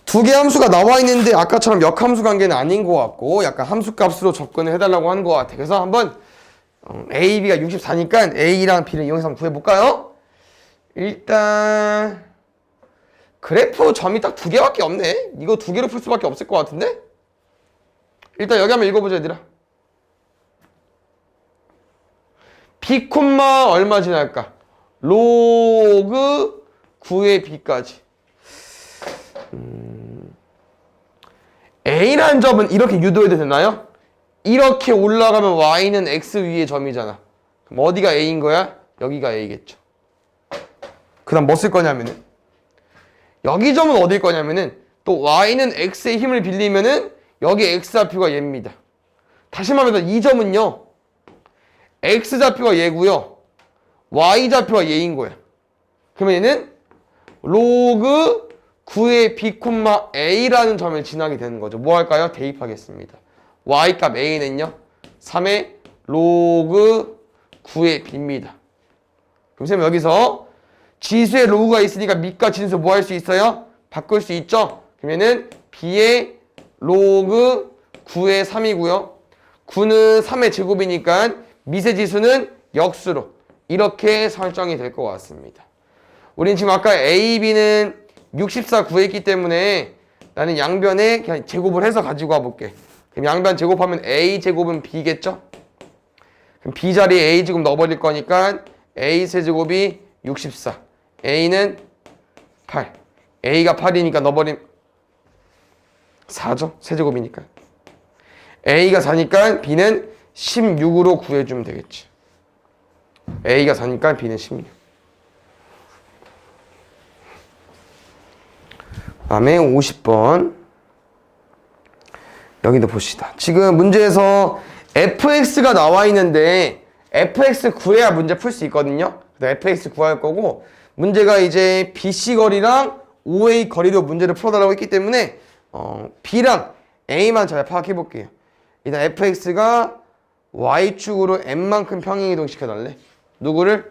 Speaker 1: 두 개 함수가 나와 있는데 아까처럼 역함수 관계는 아닌 것 같고 약간 함수값으로 접근을 해달라고 하는 것 같아. 그래서 한번 A, B가 64니까 A랑 B를 이용해서 한번 구해볼까요? 일단 그래프 점이 딱 2개밖에 없네. 이거 2개로 풀 수밖에 없을 것 같은데? 일단 여기 한번 읽어보자 얘들아. B, 얼마 지날까? 로그 9의 B까지. A라는 점은 이렇게 유도해도 되나요? 이렇게 올라가면 Y는 X 위의 점이잖아. 그럼 어디가 A인 거야? 여기가 A겠죠. 그 다음 뭐 쓸 거냐면은 여기 점은 어딜 거냐면은 또 Y는 X의 힘을 빌리면은 여기 X좌표가 얘입니다. 다시 말해서 이 점은요 X좌표가 얘고요 Y좌표가 얘인 거야. 그러면 얘는 로그 9의 B, A라는 점을 지나게 되는 거죠. 뭐 할까요? 대입하겠습니다. Y값 A는요 3의 로그 9의 B입니다. 그럼 선생님 여기서 지수에 로그가 있으니까 밑과 진수 뭐 할 수 있어요? 바꿀 수 있죠? 그러면은 B의 로그 9의 3이고요 9는 3의 제곱이니까 밑의 지수는 역수로 이렇게 설정이 될 것 같습니다. 우린 지금 아까 A, B는 64 구했기 때문에 나는 양변에 그냥 제곱을 해서 가지고 와볼게. 그럼 양변 제곱하면 A제곱은 B겠죠? 그럼 B 자리에 A제곱 넣어버릴 거니까 A 세제곱이 64 A는 8 A가 8이니까 넣어버리면 4죠? 세제곱이니까 A가 4니까 B는 16으로 구해주면 되겠지. A가 4니까 B는 16. 그 다음에 50번 여기도 봅시다. 지금 문제에서 fx가 나와 있는데 fx 구해야 문제 풀 수 있거든요. fx 구할 거고 문제가 이제 BC 거리랑 OA 거리로 문제를 풀어달라고 했기 때문에 B랑 A만 잘 파악해 볼게요. 일단 fx가 y축으로 n만큼 평행이동 시켜달래. 누구를?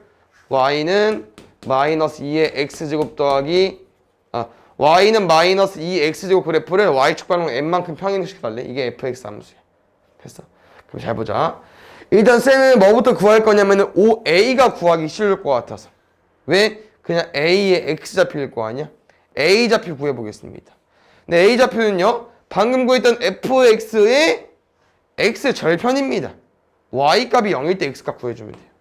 Speaker 1: y는 마이너스 2의 x제곱 더하기 y는 마이너스 2x제곱 그래프를 y축 방향 n만큼 평행이동 시켜달래. 이게 fx 함수야. 됐어. 그럼 잘 보자. 일단 쌤은 뭐부터 구할 거냐면은 OA가 구하기 쉬울 것 같아서. 왜? 그냥 A의 X좌표일 거 아니야? A좌표 구해보겠습니다. 근데 A좌표는요 방금 구했던 fx의 x 절편입니다. y값이 0일 때 x값 구해주면 돼요.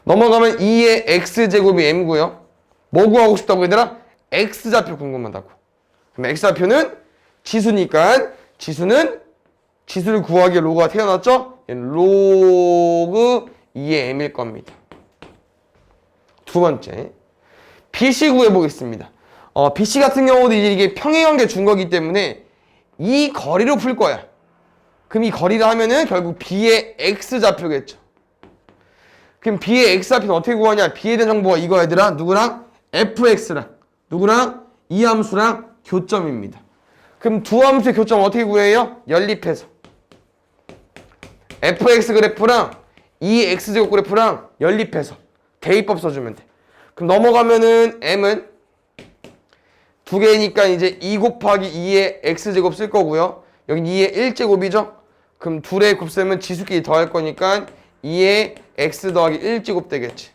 Speaker 1: 넘어가면 2의 x제곱이 m고요. 뭐 구하고 싶다고 얘들아? x좌표 궁금하다고. 그럼 x좌표는 지수니까 지수를 구하기에 로그가 태어났죠? 로그 2의 m일 겁니다. 두 번째 BC 구해보겠습니다. BC 같은 경우도 이게 평행관계 준 거기 때문에 이 거리로 풀 거야. 그럼 이 거리를 하면은 결국 B의 X좌표겠죠. 그럼 B의 X좌표는 어떻게 구하냐? B에 대한 정보가 이거 얘들아. 누구랑? FX랑 누구랑? 이 함수랑 교점입니다. 그럼 두 함수의 교점 어떻게 구해요? 연립해서 FX 그래프랑 이 X제곱 그래프랑 연립해서 대입법 써주면 돼. 그럼 넘어가면은 M은 두 개니까 이제 2 곱하기 2의 x제곱 쓸 거고요. 여기 2의 1제곱이죠? 그럼 둘의 곱셈은 지수끼리 더할 거니까 2의 x 더하기 1제곱 되겠지.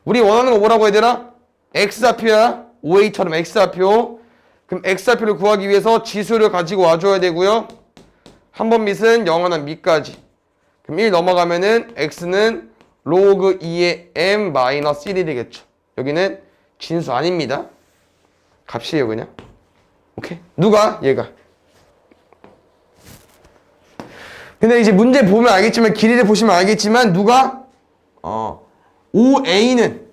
Speaker 1: 우리 원하는 거 뭐라고 해야 되나? x좌표야. 5a처럼 x좌표. 그럼 x좌표를 구하기 위해서 지수를 가지고 와줘야 되고요. 한 번 밑은 영원한 밑까지. 그럼 1 넘어가면은 x는 로그 2의 m-1이 되겠죠. 여기는 진수 아닙니다. 값이에요 그냥. 오케이? 누가? 얘가. 근데 이제 문제 보면 알겠지만 길이를 보시면 알겠지만 누가? 5a는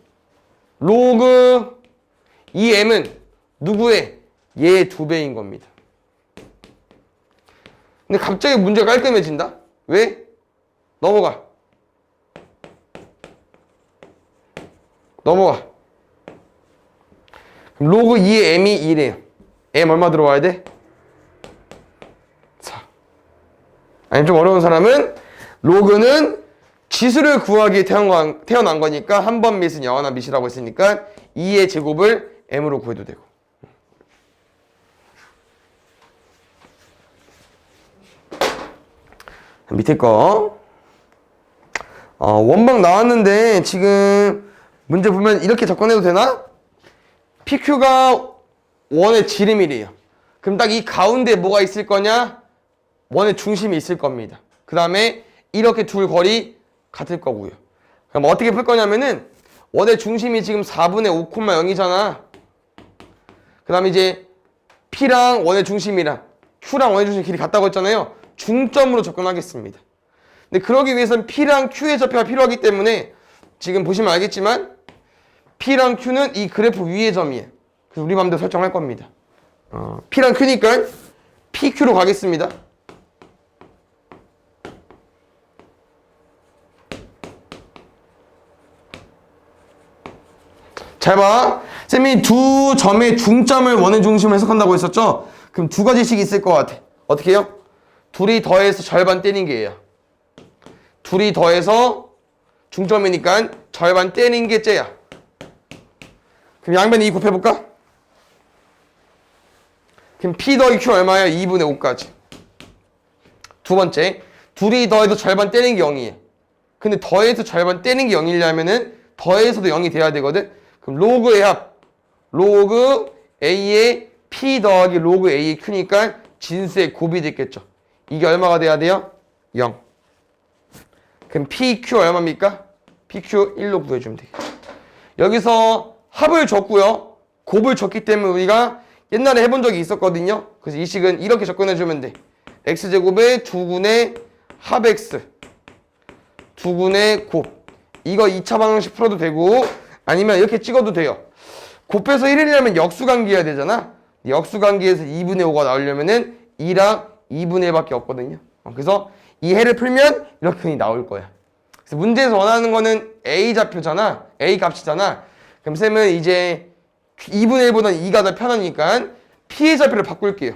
Speaker 1: 로그 2m은 누구의? 얘의 2배인 겁니다. 근데 갑자기 문제가 깔끔해진다? 왜? 넘어가. 그럼 로그 2의 m이 2래요. m 얼마 들어와야 돼? 4. 아니 좀 어려운 사람은 로그는 지수를 구하기 태어난 거니까 한 번 밑은 영원한 밑이라고 했으니까 2의 제곱을 m으로 구해도 되고. 밑에 거 원방 나왔는데 지금 문제 보면 이렇게 접근해도 되나? PQ가 원의 지름이래요. 그럼 딱 이 가운데 뭐가 있을 거냐? 원의 중심이 있을 겁니다. 그 다음에 이렇게 둘 거리 같을 거고요. 그럼 어떻게 풀 거냐면은 원의 중심이 지금 4분의 5,0이잖아. 그 다음에 이제 P랑 원의 중심이랑 Q랑 원의 중심 길이 같다고 했잖아요. 중점으로 접근하겠습니다. 근데 그러기 위해서는 P랑 Q의 좌표가 필요하기 때문에 지금 보시면 알겠지만 P랑 Q는 이 그래프 위의 점이에요. 그래서 우리 마음대로 설정할 겁니다. P랑 Q니까 PQ로 가겠습니다. 잘 봐. 쌤이 두 점의 중점을 원의 중심으로 해석한다고 했었죠? 그럼 두 가지씩 있을 것 같아. 어떻게 해요? 둘이 더해서 절반 떼는 게 얘야. 둘이 더해서 중점이니까 절반 떼는 게 쟤야. 그럼 양변 2 곱해볼까? 그럼 P 더하기 Q 얼마야? 2분의 5까지. 두 번째, 둘이 더해서 절반 떼는 게 0이에요. 근데 더해서 절반 떼는 게 0이려면은 더해서도 0이 돼야 되거든? 그럼 로그의 합, 로그 A의 P 더하기 로그 A의 Q니까 진수의 곱이 됐겠죠. 이게 얼마가 돼야 돼요? 0. 그럼 PQ 얼마입니까? PQ 1로 구해주면 되겠죠. 여기서 합을 줬고요. 곱을 줬기 때문에 우리가 옛날에 해본 적이 있었거든요. 그래서 이 식은 이렇게 접근해주면 돼. X제곱의 2분의 합 X 2분의 곱. 이거 2차 방정식 풀어도 되고 아니면 이렇게 찍어도 돼요. 곱해서 1이려면 역수관계해야 되잖아. 역수관계에서 2분의 5가 나오려면은 2랑 2분의 1밖에 없거든요. 그래서 이 해를 풀면 이렇게 나올 거야. 그래서 문제에서 원하는 거는 A 좌표잖아. A 값이잖아. 그럼 쌤은 이제 2분의 1보다는 2가 더 편하니까 P의 좌표를 바꿀게요.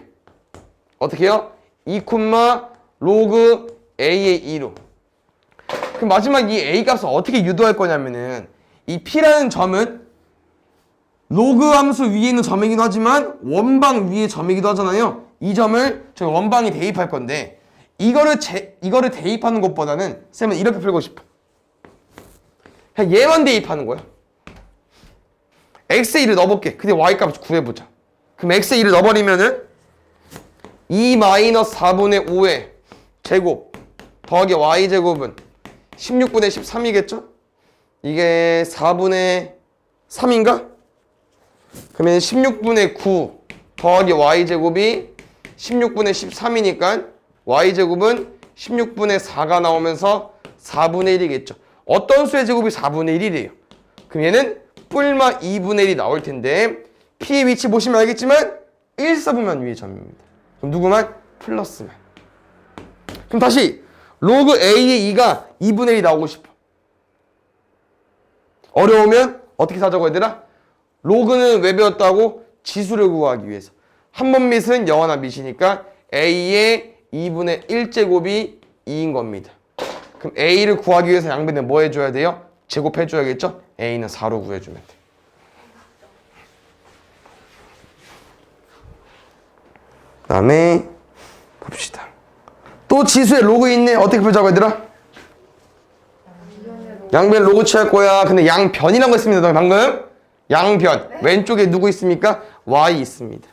Speaker 1: 어떻게 해요? 2, 로그 A의 2로. 그럼 마지막 이 A 값을 어떻게 유도할 거냐면은 이 P라는 점은 로그 함수 위에 있는 점이기도 하지만 원방 위의 점이기도 하잖아요. 이 점을 저희 원방에 대입할 건데 이거를 대입하는 것보다는 쌤은 이렇게 풀고 싶어. 그냥 얘만 대입하는 거야. x의 1을 넣어볼게. 근데 y 값을 구해보자. 그럼 x의 1을 넣어버리면은 2-4분의 5의 제곱 더하기 y제곱은 16분의 13이겠죠? 이게 4분의 3인가? 그러면 16분의 9 더하기 y제곱이 16분의 13이니까 y제곱은 16분의 4가 나오면서 4분의 1이겠죠. 어떤 수의 제곱이 4분의 1이래요. 그럼 얘는 뿔마 2분의 1이 나올 텐데 P의 위치 보시면 알겠지만 1 써보면 위의 점입니다. 그럼 누구만? 플러스만. 그럼 다시 로그 A의 2가 2분의 1이 나오고 싶어. 어려우면 어떻게 사자고 해야 되나? 로그는 왜 배웠다고? 지수를 구하기 위해서. 한 번 밑은 영원한 밑이니까 A의 2분의 1제곱이 2인 겁니다. 그럼 A를 구하기 위해서 양변에 뭐 해줘야 돼요? 제곱해줘야겠죠? A는 4로 구해주면 돼. 다음에 봅시다. 또 지수에 로그 있네. 어떻게 풀자고 얘들아? 양변 로그 취할 거야. 근데 양변이라는 거 있습니다. 방금 양변 왼쪽에 누구 있습니까? y 있습니다.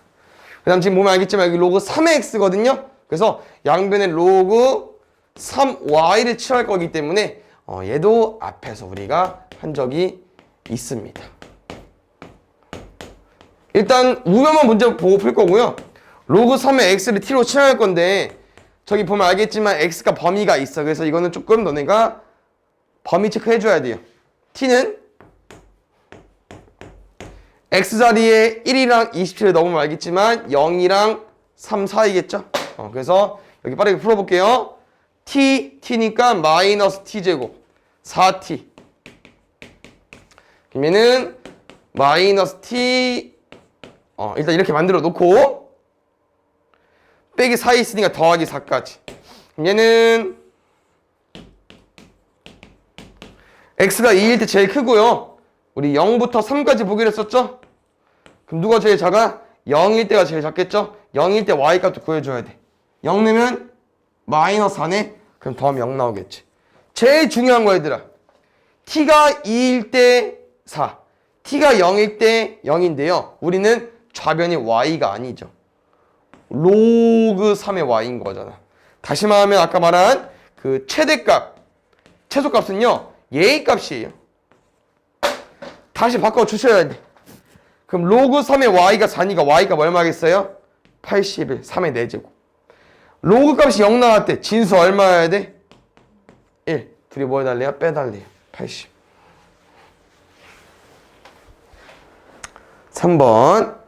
Speaker 1: 그 다음 지금 보면 알겠지만 여기 로그 3의 x거든요. 그래서 양변의 로그 3y를 취할 거기 때문에 얘도 앞에서 우리가 한 적이 있습니다. 일단 우변만 문제 보고 풀 거고요. 로그 3의 x를 t로 취할 건데 저기 보면 알겠지만 x가 범위가 있어. 그래서 이거는 조금 너네가 범위 체크해 줘야 돼요. t는 x자리에 1이랑 27을 넣으면 알겠지만 0이랑 3 사이겠죠? 그래서 여기 빠르게 풀어볼게요. t니까 마이너스 t제곱 4t 그러면은 마이너스 t 일단 이렇게 만들어 놓고 빼기 4 있으니까 더하기 4까지. 그럼 얘는 x가 2일 때 제일 크고요. 우리 0부터 3까지 보기로 했었죠? 그럼 누가 제일 작아? 0일 때가 제일 작겠죠? 0일 때 y값도 구해줘야 돼. 0 넣으면 마이너스 4네? 그럼 더하면 0 나오겠지. 제일 중요한 거 얘들아. t가 2일 때 4, t가 0일 때 0인데요. 우리는 좌변이 y가 아니죠. 로그 3의 y인 거잖아. 다시 말하면 아까 말한 그 최대값, 최소값은요. 얘의 값이에요. 다시 바꿔 주셔야 돼. 그럼 로그 3의 y가 4니까 y가 얼마겠어요? 81, 3의 4제곱. 로그 값이 0 나왔대. 진수 얼마여야 돼? 1. 둘이 뭐 해달래요? 빼달래요. 80. 3번.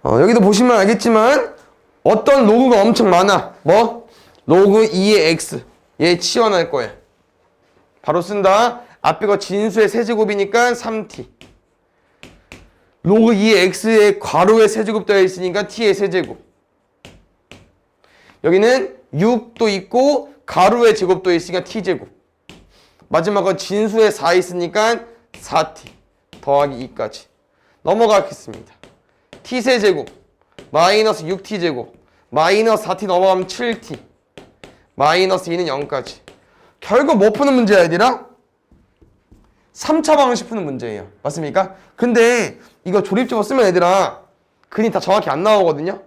Speaker 1: 여기도 보시면 알겠지만 어떤 로그가 엄청 많아. 뭐? 로그 2의 x. 얘 치환할 거야. 바로 쓴다. 앞에 거 진수의 세제곱이니까 3t. 로그 2의 x의 괄호의 세제곱 되어 있으니까 t의 세제곱. 여기는 6도 있고 가로의 제곱도 있으니까 t제곱. 마지막은 진수의 4 있으니까 4t 더하기 2까지. 넘어가겠습니다. t세제곱 마이너스 6t제곱 마이너스 4t 넘어가면 7t 마이너스 2는 0까지. 결국 뭐 푸는 문제야 얘들아? 3차 방식 푸는 문제예요. 맞습니까? 근데 이거 조립적으로 쓰면 얘들아 근이 다 정확히 안 나오거든요.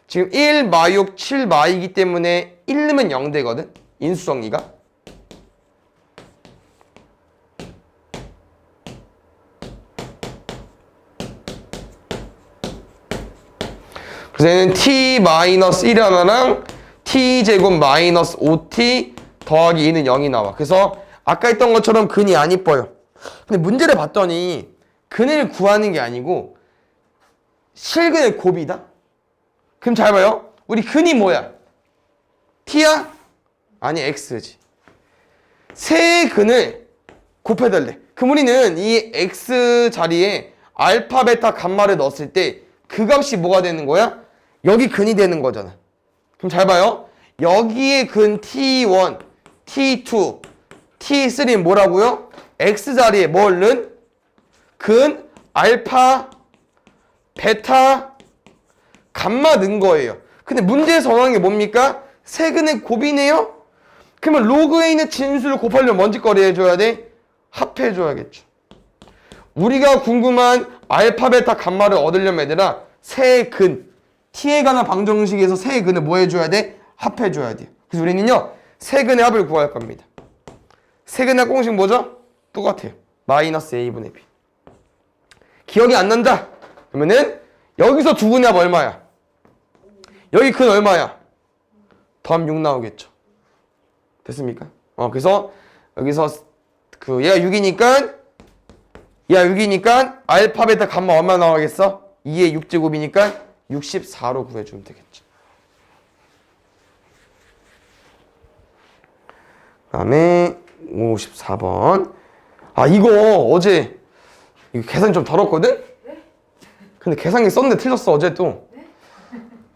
Speaker 1: 지금 1, 마6, 7, 마이기 때문에 1 넣으면 0 되거든. 인수정리가. 그래서 얘는 t-1 하나랑 t제곱 마이너스 5t 더하기 2는 0이 나와. 그래서 아까 했던 것처럼 근이 안 이뻐요. 근데 문제를 봤더니 근을 구하는 게 아니고 실근의 곱이다? 그럼 잘 봐요. 우리 근이 뭐야? t야? 아니 x지. 세 근을 곱해달래. 그럼 우리는 이 x 자리에 알파, 베타, 감마를 넣었을 때 그 값이 뭐가 되는 거야? 여기 근이 되는 거잖아. 그럼 잘 봐요. 여기에 근 t1, t2, t3는 뭐라고요? x 자리에 뭘 넣은? 근 알파, 베타, 감마 넣은 거예요. 근데 문제에서 원하는 게 뭡니까? 세근의 곱이네요? 그러면 로그에 있는 진수를 곱하려면 뭔 짓거리 해줘야 돼? 합해줘야겠죠. 우리가 궁금한 알파, 베타, 감마를 얻으려면 얘들아 세근, t에 관한 방정식에서 세근을 뭐 해줘야 돼? 합해줘야 돼요. 그래서 우리는요 세근의 합을 구할 겁니다. 세근의 합 공식 뭐죠? 똑같아요. 마이너스 a분의 b. 기억이 안 난다? 그러면은 여기서 두 분의 합 얼마야? 여기 근 얼마야? 더하면 6 나오겠죠. 됐습니까? 그래서 여기서 얘가 6이니까 알파, 베타, 감마 얼마 나오겠어? 2의 6제곱이니까 64로 구해주면 되겠죠. 그 다음에 54번. 이거 어제 이거 계산 좀 덜었거든? 근데 계산기 썼는데 틀렸어 어제 또.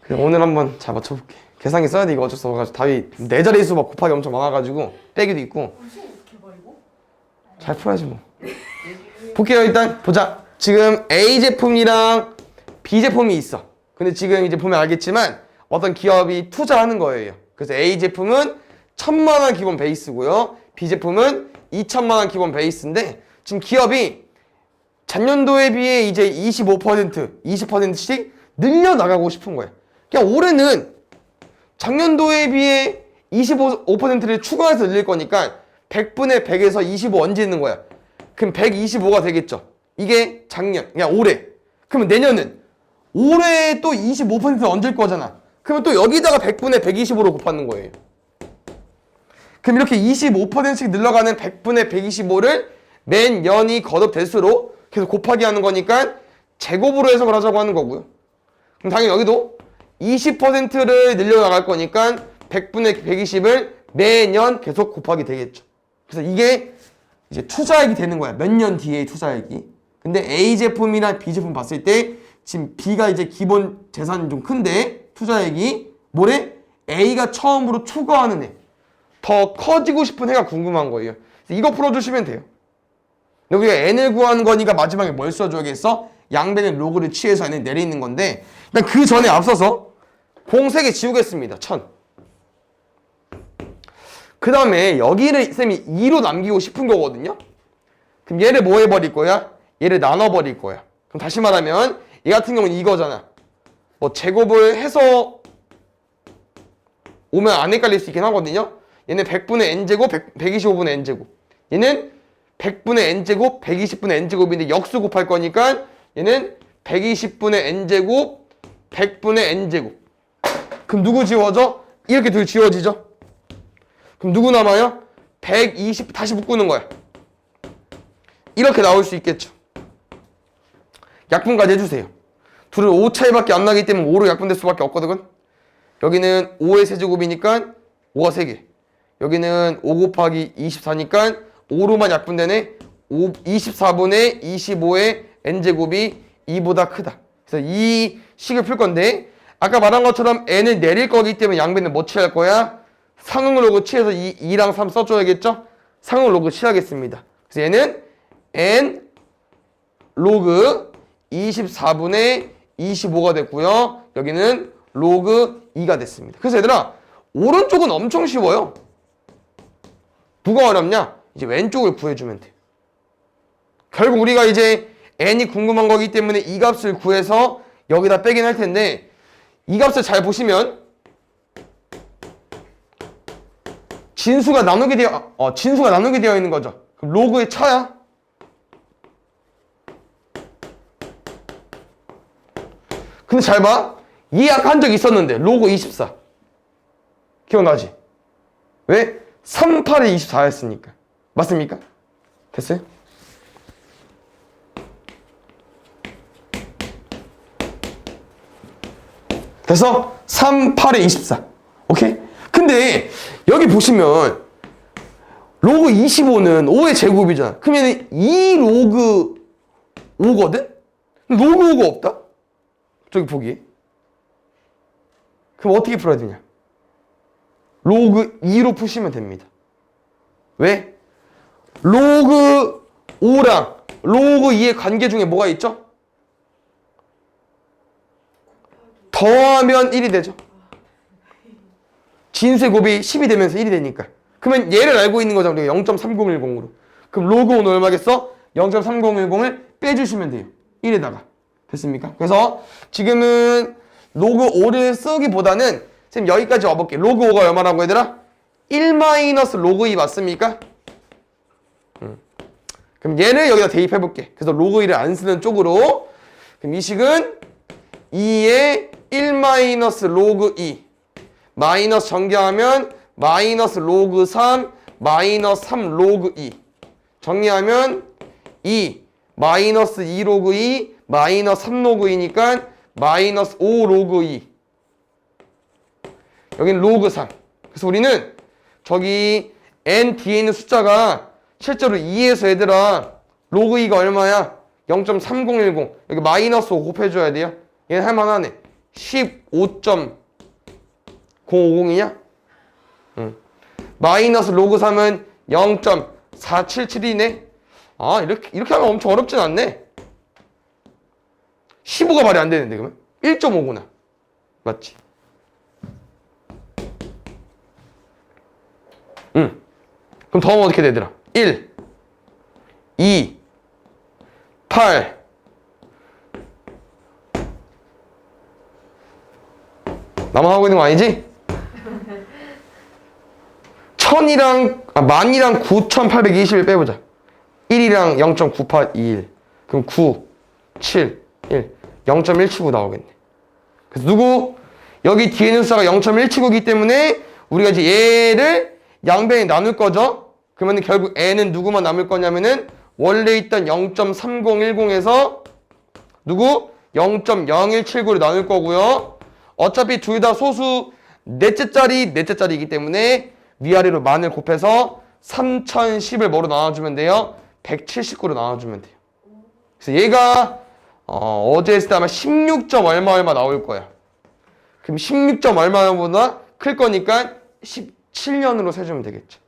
Speaker 1: 그래서 오늘 한번 잘 맞춰볼게. 계산기 써야 돼. 이거 어쩔 수 없어가지고 답이 4자리 수 막 곱하기 엄청 많아가지고 빼기도 있고. 잘 풀어야지 뭐. 볼게요. 일단 보자. 지금 A 제품이랑 B 제품이 있어. 근데 지금 이제 보면 알겠지만 어떤 기업이 투자하는 거예요. 그래서 A 제품은 1,000만 원 기본 베이스고요. B 제품은 2,000만 원 기본 베이스인데 지금 기업이 전년도에 비해 이제 25%, 20%씩 늘려나가고 싶은 거예요. 그냥 올해는 작년도에 비해 25%를 추가해서 늘릴 거니까 100분의 100에서 25 얹는 거야. 그럼 125가 되겠죠. 이게 작년, 그냥 올해. 그러면 내년은 올해 또 25% 얹을 거잖아. 그러면 또 여기다가 100분의 125로 곱하는 거예요. 그럼 이렇게 25%씩 늘어가는 100분의 125를 매년이 거듭될수록 계속 곱하기 하는 거니까 제곱으로 해석을 하자고 하는 거고요. 그럼 당연히 여기도 20%를 늘려나갈 거니까 100분의 120을 매년 계속 곱하기 되겠죠. 그래서 이게 이제 투자액이 되는 거야. 몇 년 뒤에 투자액이. 근데 A 제품이랑 B 제품 봤을 때 지금 B가 이제 기본 재산이 좀 큰데 투자액이 뭐래? A가 처음으로 초과하는 애. 더 커지고 싶은 애가 궁금한 거예요. 이거 풀어주시면 돼요. 여기가 n을 구하는 거니까 마지막에 뭘 써줘야겠어? 양변의 로그를 취해서 n을 내리는 건데 일단 그 전에 앞서서 공 3개 지우겠습니다. 1000. 그 다음에 여기를 쌤이 2로 남기고 싶은 거거든요. 그럼 얘를 뭐 해버릴 거야? 얘를 나눠버릴 거야. 그럼 다시 말하면 얘 같은 경우는 이거잖아. 뭐 제곱을 해서 오면 안 헷갈릴 수 있긴 하거든요. 얘는 100분의 n제곱, 125분의 n제곱. 얘는 100분의 n제곱, 120분의 n제곱인데 역수 곱할 거니까 얘는 120분의 n제곱, 100분의 n제곱. 그럼 누구 지워져? 이렇게 둘 지워지죠? 그럼 누구 남아요? 120 다시 묶는 거야. 이렇게 나올 수 있겠죠. 약분까지 해주세요. 둘은 5 차이밖에 안 나기 때문에 5로 약분될 수밖에 없거든. 여기는 5의 세제곱이니까 5가 3개. 여기는 5 곱하기 24니까 5로만 약분되네. 24분의 25의 n제곱이 2보다 크다. 그래서 이 식을 풀 건데 아까 말한 것처럼 n을 내릴 거기 때문에 양변은 뭐 취할 거야? 상응 로그 취해서 2랑 3 써줘야겠죠? 상응 로그 취하겠습니다. 그래서 얘는 n 로그 24분의 25가 됐고요. 여기는 로그 2가 됐습니다. 그래서 얘들아 오른쪽은 엄청 쉬워요. 누가 어렵냐? 이제 왼쪽을 구해주면 돼. 결국 우리가 이제 n이 궁금한 거기 때문에 이 값을 구해서 여기다 빼긴 할 텐데 이 값을 잘 보시면 진수가 나누게 되어 있는 거죠. 그럼 로그의 차야. 근데 잘 봐. 이 아까 한 적 있었는데 로그 24 기억나지? 왜? 3, 8에 24였으니까 맞습니까? 됐어요? 그래서 3, 8에 24 오케이? 근데 여기 보시면 로그 25는 5의 제곱이잖아. 그러면 2 로그 5거든? 로그 5가 없다? 저기 보기에. 그럼 어떻게 풀어야 되냐? 로그 2로 푸시면 됩니다. 왜? 로그 5랑 로그 2의 관계 중에 뭐가 있죠? 더하면 1이 되죠. 진수의 곱이 10이 되면서 1이 되니까. 그러면 얘를 알고 있는 거잖아. 우리가 0.3010으로. 그럼 로그 5는 얼마겠어? 0.3010을 빼주시면 돼요. 1에다가. 됐습니까? 그래서 지금은 로그 5를 쓰기보다는 지금 여기까지 와볼게요. 로그 5가 얼마라고 얘들아? 1 마이너스 로그 2 맞습니까? 그럼 얘를 여기다 대입해볼게. 그래서 로그 2를 안 쓰는 쪽으로. 그럼 이 식은 2의 1 마이너스 로그 2 마이너스 전개하면 마이너스 로그 3 마이너스 3 로그 2 정리하면 2 마이너스 2 로그 2 마이너스 3 로그 2니까 마이너스 5 로그 2 여긴 로그 3 그래서 우리는 저기 n 뒤에 있는 숫자가 실제로 2에서 얘들아 로그 2가 얼마야? 0.3010 여기 마이너스 5 곱해줘야 돼요. 얘는 할만하네. 15.050이냐? 마이너스 로그 3은 0.477이네. 아 이렇게 하면 엄청 어렵진 않네. 15가 말이 안 되는데 그러면 1.5구나. 맞지? 그럼 더하면 어떻게 되더라? 1, 2, 8. 나만 하고 있는 거 아니지? 1000이랑 9820을 빼보자. 1이랑 0.9821. 그럼 9, 7, 1. 0.179 나오겠네. 그래서 누구? 여기 뒤에 있는 숫자가 0.179이기 때문에 우리가 이제 얘를 양변에 나눌 거죠? 그러면 결국 n은 누구만 남을 거냐면은 원래 있던 0.3010에서 누구? 0.0179를 나눌 거고요. 어차피 둘 다 소수 넷째짜리이기 때문에 위아래로 만을 곱해서 3010을 뭐로 나눠주면 돼요? 179로 나눠주면 돼요. 그래서 얘가 어제 했을 때 아마 16점 얼마 나올 거야. 그럼 16점 얼마보다 클 거니까 17년으로 세주면 되겠죠.